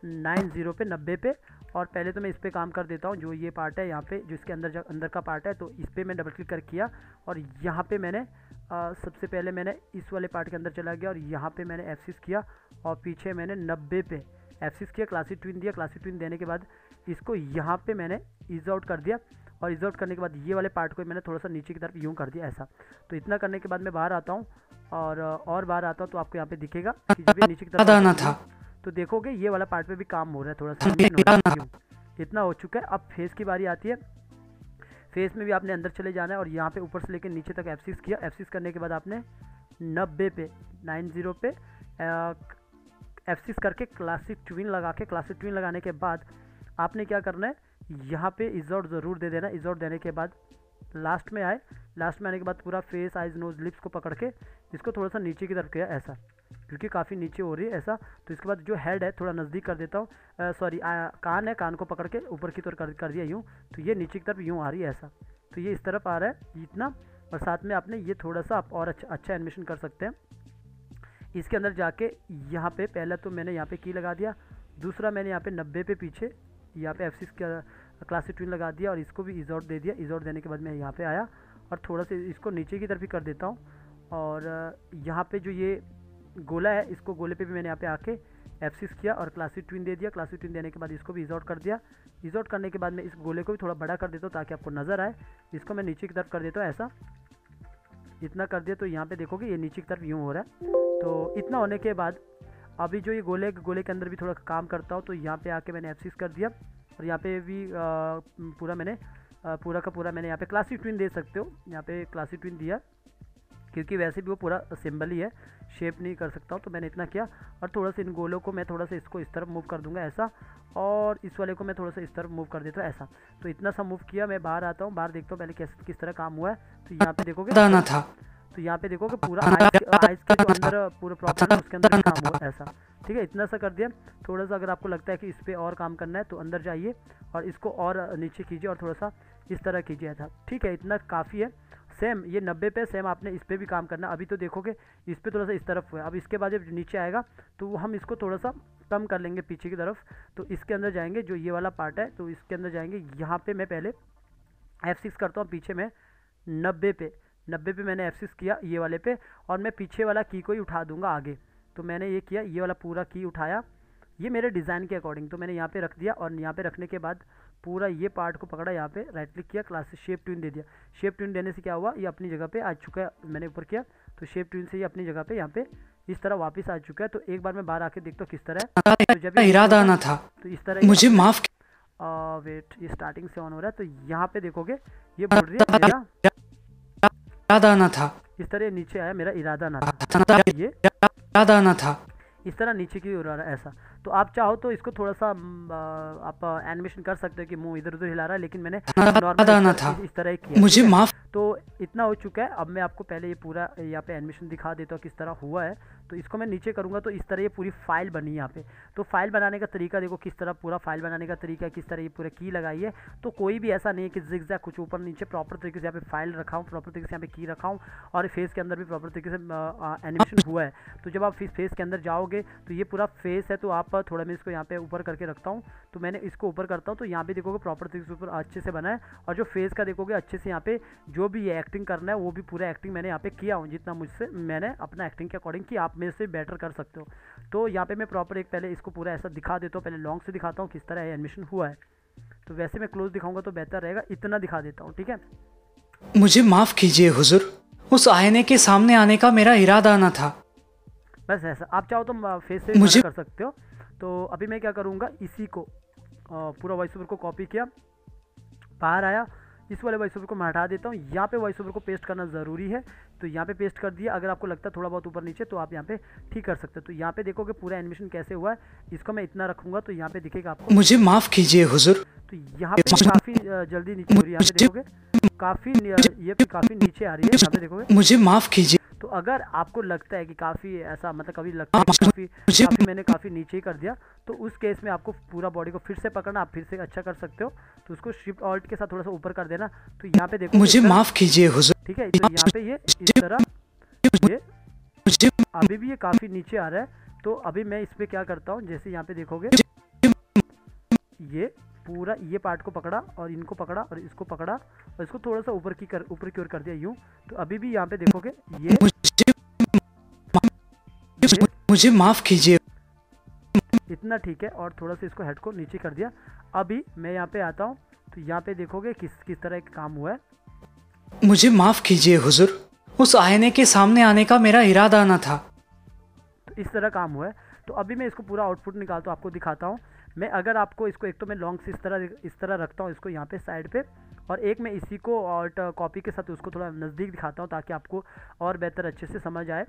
Speaker 1: 90 पे, 90 पे। और पहले तो मैं इस पे काम कर देता हूँ, जो ये पार्ट है यहाँ पे, जो इसके अंदर का पार्ट है, तो इस पे मैं डबल क्लिक कर किया, और यहाँ पे मैंने सबसे पहले मैंने इस वाले पार्ट के अंदर चला गया, और यहाँ पे मैंने F6 किया, और पीछे मैंने 90 पे F6 किया, क्लासिक ट्विन दिया। क्लासिक ट्विन देने के बाद इसको यहाँ पे मैंने ईज आउट कर दिया, और ईज आउट करने के बाद ये वाले पार्ट को मैंने थोड़ा सा नीचे की तरफ यूँ कर दिया ऐसा। तो इतना करने के बाद मैं बाहर आता हूँ, और बाहर आता हूँ तो आपको यहाँ पे दिखेगा कि जब ये नीचे की तरफ तो देखोगे ये वाला पार्ट पे भी काम हो रहा है, थोड़ा सा इतना हो चुका है। अब फेस की बारी आती है। फेस में भी आपने अंदर चले जाना है, और यहाँ पे ऊपर से लेकर नीचे तक F6 किया। F6 करने के बाद आपने 90 पे F6 करके क्लासिक ट्विन लगा के, क्लासिक ट्विन लगाने के बाद आपने क्या करना है, यहाँ पे इज आउट ज़रूर दे देना। इज आउट देने के बाद लास्ट में आने के बाद पूरा फेस, आइज, नोज, लिप्स को पकड़ के इसको थोड़ा सा नीचे की तरफ किया ऐसा, क्योंकि काफ़ी नीचे हो रही है ऐसा। तो इसके बाद जो हेड है थोड़ा नज़दीक कर देता हूँ, सॉरी कान है, कान को पकड़ के ऊपर की तरफ कर दिया यूँ। तो ये नीचे की तरफ यूँ आ रही है ऐसा। तो ये इस तरफ आ रहा है इतना, और साथ में आपने ये थोड़ा सा आप और अच्छा एनिमेशन कर सकते हैं। इसके अंदर जाके यहाँ पे पहला तो मैंने यहाँ पे की लगा दिया, दूसरा मैंने यहाँ पे 90 पे पीछे यहाँ पे F6 का क्लासिक ट्विन लगा दिया, और इसको भी इज आउट दे दिया। इज आउट देने के बाद मैं यहाँ पे आया, और थोड़ा सा इसको नीचे की तरफ ही कर देता हूँ। और यहाँ पे जो ये गोला है, इसको गोले पे भी मैंने यहाँ पे आके F6 किया और क्लासिक ट्विन दे दिया। क्लासिक ट्विन देने के बाद इसको भी इज आउट कर दिया। इज आउट करने के बाद मैं इस गोले को भी थोड़ा बड़ा कर देता हूँ ताकि आपको नज़र आए। इसको मैं नीचे की तरफ कर देता हूँ ऐसा, इतना कर दिया। तो यहाँ पे देखोगे ये नीचे की तरफ यूँ हो रहा है। तो इतना होने के बाद अभी जो ये गोले के अंदर भी थोड़ा काम करता हूँ, तो यहाँ पे आके मैंने F6 कर दिया, और यहाँ पे भी पूरा का पूरा मैंने यहाँ पे क्लासिक ट्विन दे सकते हो। यहाँ पे क्लासिक ट्विन दिया, क्योंकि वैसे भी वो पूरा सिंबल ही है, शेप नहीं कर सकता हूँ। तो मैंने इतना किया, और थोड़ा सा इन गोलों को मैं थोड़ा सा इसको इस तरफ मूव कर दूंगा ऐसा, और इस वाले को मैं थोड़ा सा इस तरफ मूव कर देता हूँ ऐसा। तो इतना सा मूव किया। मैं बाहर आता हूँ, बाहर देखता हूँ पहले किस तरह काम हुआ है। तो यहाँ पे देखोगे तो यहाँ पे देखोगे पूरा आइस के जो अंदर पूरा प्रॉपर है उसके अंदर भी काम हुआ ऐसा, ठीक है। इतना सा कर दिया। थोड़ा सा अगर आपको लगता है कि इस पर और काम करना है तो अंदर जाइए और इसको और नीचे कीजिए, और थोड़ा सा इस तरह कीजिए ऐसा, ठीक है। इतना काफ़ी है। सेम ये 90 पे सेम आपने इस पर भी काम करना। अभी तो देखोगे इस पर थोड़ा सा इस तरफ हुआ। अब इसके बाद जब नीचे आएगा तो हम इसको थोड़ा सा कम कर लेंगे पीछे की तरफ। तो इसके अंदर जाएंगे, जो ये वाला पार्ट है, तो इसके अंदर जाएंगे। यहाँ पे मैं पहले F6 करता हूँ, पीछे में 90 पे मैंने F6 किया ये वाले पे, और मैं पीछे वाला की को ही उठा दूंगा आगे। तो मैंने ये किया, ये वाला पूरा की उठाया, ये मेरे डिज़ाइन के अकॉर्डिंग। तो मैंने यहाँ पे रख दिया, और यहाँ पे रखने के बाद पूरा ये पार्ट को पकड़ा, यहाँ पे राइट क्लिक किया, क्लास शेप ट्यून दे दिया। शेप ट्यून देने से क्या हुआ, ये अपनी जगह पे आ चुका है। मैंने ऊपर किया तो शेप ट्यून से ये अपनी जगह पे यहाँ पे इस तरह वापस आ चुका है। तो एक बार मैं बाहर आके देखता हूँ किस तरह है। तो जब
Speaker 2: मेरा इरादा न था,
Speaker 1: तो इस तरह
Speaker 2: मुझे माफ
Speaker 1: वेट, ये स्टार्टिंग से ऑन हो रहा है। तो यहाँ पे देखोगे ये बोल रही है मेरा
Speaker 2: इरादा न था,
Speaker 1: इस तरह नीचे आया मेरा इरादा ना था, ये
Speaker 2: इरादा न था,
Speaker 1: इस तरह नीचे की ओर आ रहा है ऐसा। तो आप चाहो तो इसको थोड़ा सा आप एनिमेशन कर सकते हो कि मुंह इधर उधर हिला रहा है, लेकिन मैंने नॉर्मल इस तरह ही किया।
Speaker 2: मुझे माफ।
Speaker 1: तो इतना हो चुका है। अब मैं आपको पहले ये पूरा यहाँ पे एनिमेशन दिखा देता हूँ किस तरह हुआ है। तो इसको मैं नीचे करूँगा तो इस तरह ये पूरी फाइल बनी यहाँ पे। तो फाइल बनाने का तरीका देखो किस तरह, पूरा फाइल बनाने का तरीका किस तरह, ये पूरा की लगाई है। तो कोई भी ऐसा नहीं है कि जिगजैग कुछ ऊपर नीचे, प्रॉपर तरीके से यहाँ पे फाइल रखा हूँ, प्रॉपर तरीके से यहाँ पे की रखा हूँ, और फेस के अंदर भी प्रॉपर तरीके से एनिमेशन हुआ है। तो जब आप फेस के अंदर जाओगे तो ये पूरा फेस है। तो आप थोड़ा मैं इसको यहाँ पे ऊपर करके रखता हूँ। तो मैंने इसको ऊपर करता हूँ तो यहाँ पे देखोगे प्रॉपर तरीके से ऊपर अच्छे से बना है। और जो फेस का देखोगे अच्छे से यहाँ पे जो भी ये एक्टिंग करना है वो भी पूरा एक्टिंग मैंने यहाँ पे किया हूँ, जितना मुझसे मैंने अपना एक्टिंग के अकॉर्डिंग की। आप मेरे से बेटर कर सकते हो। तो यहाँ पे मैं प्रॉपर एक पहले इसको पूरा ऐसा दिखा देता हूँ, पहले लॉन्ग से दिखाता हूँ किस तरह एनिमेशन हुआ है। तो वैसे मैं क्लोज दिखाऊंगा तो बेहतर रहेगा, इतना दिखा देता हूँ, ठीक है।
Speaker 2: मुझे माफ कीजिए हुजूर, उस आईने के सामने आने का मेरा इरादा न था।
Speaker 1: बस ऐसा, आप चाहो तो फेस से मुझे कर सकते हो। तो अभी मैं क्या करूँगा, इसी को पूरा वॉइस ओवर को कॉपी किया, बाहर आया, इस वाले वॉइस ओवर को मैं हटा देता हूँ। यहाँ पे वॉइस ओवर को पेस्ट करना ज़रूरी है। तो यहाँ पे पेस्ट कर दिया। अगर आपको लगता है थोड़ा बहुत ऊपर नीचे तो आप यहाँ पे ठीक कर सकते हो। तो यहाँ पे देखोगे पूरा एनिमेशन कैसे हुआ है। इसको मैं इतना रखूँगा तो यहाँ पे दिखेगा आपको।
Speaker 2: मुझे माफ़ कीजिए हुजूर।
Speaker 1: तो यहाँ पे काफ़ी जल्दी नीचे हो रही है, यहाँ पे देखोगे काफ़ी, ये काफ़ी नीचे आ रही है, यहाँ पे देखोगे।
Speaker 2: मुझे माफ़ कीजिए।
Speaker 1: तो अगर आपको लगता है कि काफ़ी ऐसा, मतलब कभी लगता है कि काफ़ी मैंने काफ़ी नीचे ही कर दिया, तो उस केस में आपको पूरा बॉडी को फिर से पकड़ना, आप फिर से अच्छा कर सकते हो। तो उसको शिफ्ट ऑल्ट के साथ थोड़ा सा ऊपर कर देना। तो यहाँ पे देखो,
Speaker 2: मुझे माफ़ कीजिए हुजूर।
Speaker 1: ठीक है। तो यहाँ पे ये इस तरह, ये अभी भी ये काफ़ी नीचे आ रहा है। तो अभी मैं इस पर क्या करता हूँ, जैसे यहाँ पे देखोगे ये पूरा ये पार्ट को पकड़ा और इनको पकड़ा और इसको पकड़ा और इसको थोड़ा सा ऊपर की ओर कर दिया यूं। तो अभी भी यहाँ पे देखोगे ये
Speaker 2: मुझे माफ़ कीजिए,
Speaker 1: इतना ठीक है। और थोड़ा सा इसको हेड को नीचे कर दिया। अभी मैं यहाँ पे आता हूँ तो यहाँ पे देखोगे किस तरह का काम हुआ है।
Speaker 2: मुझे माफ़ कीजिए हुजूर, उस आईने के सामने आने का मेरा इरादा न था।
Speaker 1: तो इस तरह काम हुआ है। तो अभी मैं इसको पूरा आउटपुट निकालता हूँ, आपको दिखाता हूँ। मैं अगर आपको इसको, एक तो मैं लॉन्ग से इस तरह रखता हूँ इसको यहाँ पे साइड पे, और एक मैं इसी को और कॉपी के साथ उसको थोड़ा नज़दीक दिखाता हूँ ताकि आपको और बेहतर अच्छे से समझ आए।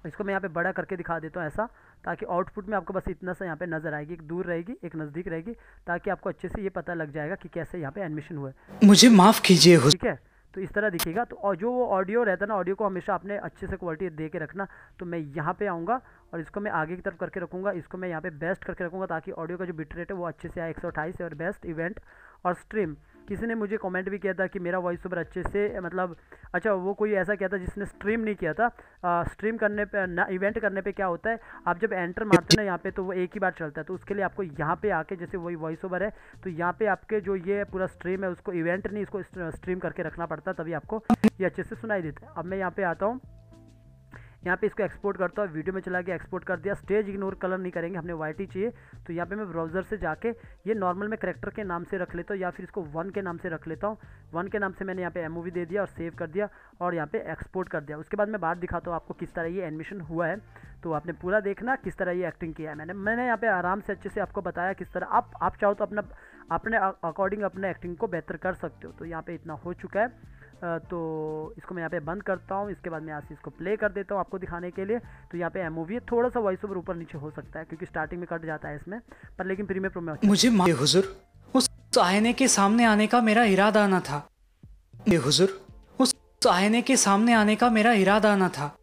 Speaker 1: इसको मैं यहाँ पे बड़ा करके दिखा देता हूँ ऐसा, ताकि आउटपुट में आपको बस इतना सा यहाँ पे नज़र आएगी, एक दूर रहेगी एक नज़दीक रहेगी, ताकि आपको अच्छे से ये पता लग जाएगा कि कैसे यहाँ पे एनिमेशन हुआ है।
Speaker 2: मुझे माफ़ कीजिए हुजूर।
Speaker 1: ठीक है। तो इस तरह दिखेगा। तो और जो वो ऑडियो रहता है ना, ऑडियो को हमेशा अपने अच्छे से क्वालिटी दे के रखना। तो मैं यहाँ पे आऊँगा और इसको मैं आगे की तरफ करके रखूँगा, इसको मैं यहाँ पे बेस्ट करके रखूँगा ताकि ऑडियो का जो बिट रेट है वो अच्छे से आए 128 और बेस्ट इवेंट और स्ट्रीम। किसी ने मुझे कमेंट भी किया था कि मेरा वॉइस ओवर अच्छे से, मतलब अच्छा वो कोई ऐसा किया था जिसने स्ट्रीम नहीं किया था। स्ट्रीम करने पे ना, इवेंट करने पे क्या होता है, आप जब एंटर मारते हैं ना यहाँ पे तो वो एक ही बार चलता है। तो उसके लिए आपको यहाँ पे आके, जैसे वही वॉइस ओवर है तो यहाँ पे आपके जो ये पूरा स्ट्रीम है उसको इवेंट नहीं, इसको स्ट्रीम करके रखना पड़ता है, तभी आपको ये अच्छे से सुनाई देता है। अब मैं यहाँ पे आता हूँ, यहाँ पे इसको एक्सपोर्ट करता हूँ, वीडियो में चला के एक्सपोर्ट कर दिया। स्टेज इग्नोर कलर नहीं करेंगे, हमने वाइट ही चाहिए। तो यहाँ पे मैं ब्राउज़र से जाके ये नॉर्मल में करेक्टर के नाम से रख लेता हूँ, या फिर इसको 1 के नाम से रख लेता हूँ। 1 के नाम से मैंने यहाँ पे एमओवी दे दिया और सेव कर दिया और यहाँ पे एक्सपोर्ट कर दिया। उसके बाद मैं बाहर दिखाता हूँ आपको किस तरह ये एनिमेशन हुआ है। तो आपने पूरा देखना किस तरह ये एक्टिंग किया है। मैंने यहाँ पे आराम से अच्छे से आपको बताया किस तरह आप चाहो तो अपने अकॉर्डिंग अपने एक्टिंग को बेहतर कर सकते हो। तो यहाँ पे इतना हो चुका है। तो इसको मैं यहाँ पे बंद करता हूँ। इसके बाद मैं यहाँ से इसको प्ले कर देता हूँ आपको दिखाने के लिए। तो यहाँ पे एमओवी है, थोड़ा सा वॉइस ओवर ऊपर नीचे हो सकता है क्योंकि स्टार्टिंग में कट जाता है इसमें, पर लेकिन प्रीमियर प्रो में
Speaker 2: मुझे माफ़ हुजूर, उस आईने के सामने आने का मेरा इरादा न था। हुजूर, उस आईने के सामने आने का मेरा इरादा न था।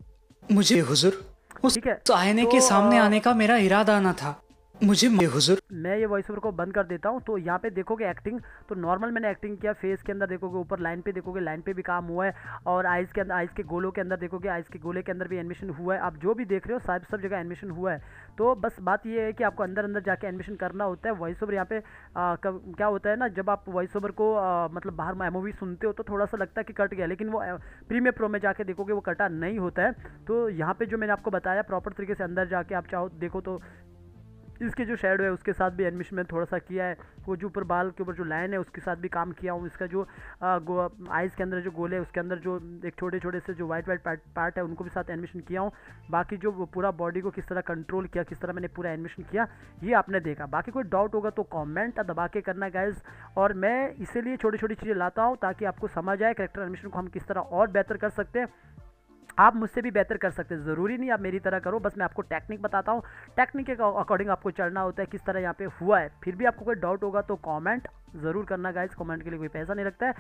Speaker 2: मुझे हुजूर, उस आईने के सामने आने का मेरा इरादा न था। मुझे हुजूर,
Speaker 1: मैं ये वॉइस ओवर को बंद कर देता हूँ। तो यहाँ पे देखोगे एक्टिंग, तो नॉर्मल मैंने एक्टिंग किया। फेस के अंदर देखोगे, ऊपर लाइन पे देखोगे, लाइन पे भी काम हुआ है। और आइज़ के अंदर, आइज़ के गोलों के अंदर देखोगे, आइज़ के गोले के अंदर भी एनिमेशन हुआ है। आप जो भी देख रहे हो सब जगह एनिमेशन हुआ है। तो बस बात ये है कि आपको अंदर अंदर जाके एनिमेशन करना होता है। वॉइस ओवर यहाँ पे क्या होता है ना, जब आप वॉइस ओवर को मतलब बाहर एमओवी सुनते हो तो थोड़ा सा लगता है कि कट गया, लेकिन वो प्रीमियर प्रो में जाके देखोगे वो कटा नहीं होता है। तो यहाँ पे जो मैंने आपको बताया प्रॉपर तरीके से अंदर जाके आप चाहो देखो तो इसके जो शेडो है उसके साथ भी एनिमेशन मैंने थोड़ा सा किया है। वो जो ऊपर बाल के ऊपर जो लाइन है उसके साथ भी काम किया हूँ। इसका जो आइज़ के अंदर जो गोले है उसके अंदर जो एक छोटे छोटे से जो वाइट पार्ट है उनको भी साथ एनिमेशन किया हूँ। बाकी जो पूरा बॉडी को किस तरह कंट्रोल किया, किस तरह मैंने पूरा एनिमेशन किया, ये आपने देखा। बाकी कोई डाउट होगा तो कमेंट दबा के करना गाइज। और मैं इसीलिए छोटी छोटी चीज़ें लाता हूँ ताकि आपको समझ आए कैरेक्टर एनिमेशन को हम किस तरह और बेहतर कर सकते हैं। आप मुझसे भी बेहतर कर सकते हैं, ज़रूरी नहीं आप मेरी तरह करो, बस मैं आपको टेक्निक बताता हूँ। टेक्निक के अकॉर्डिंग आपको चलना होता है, किस तरह यहाँ पे हुआ है। फिर भी आपको कोई डाउट होगा तो कमेंट ज़रूर करना गाइज, कमेंट के लिए कोई पैसा नहीं लगता है।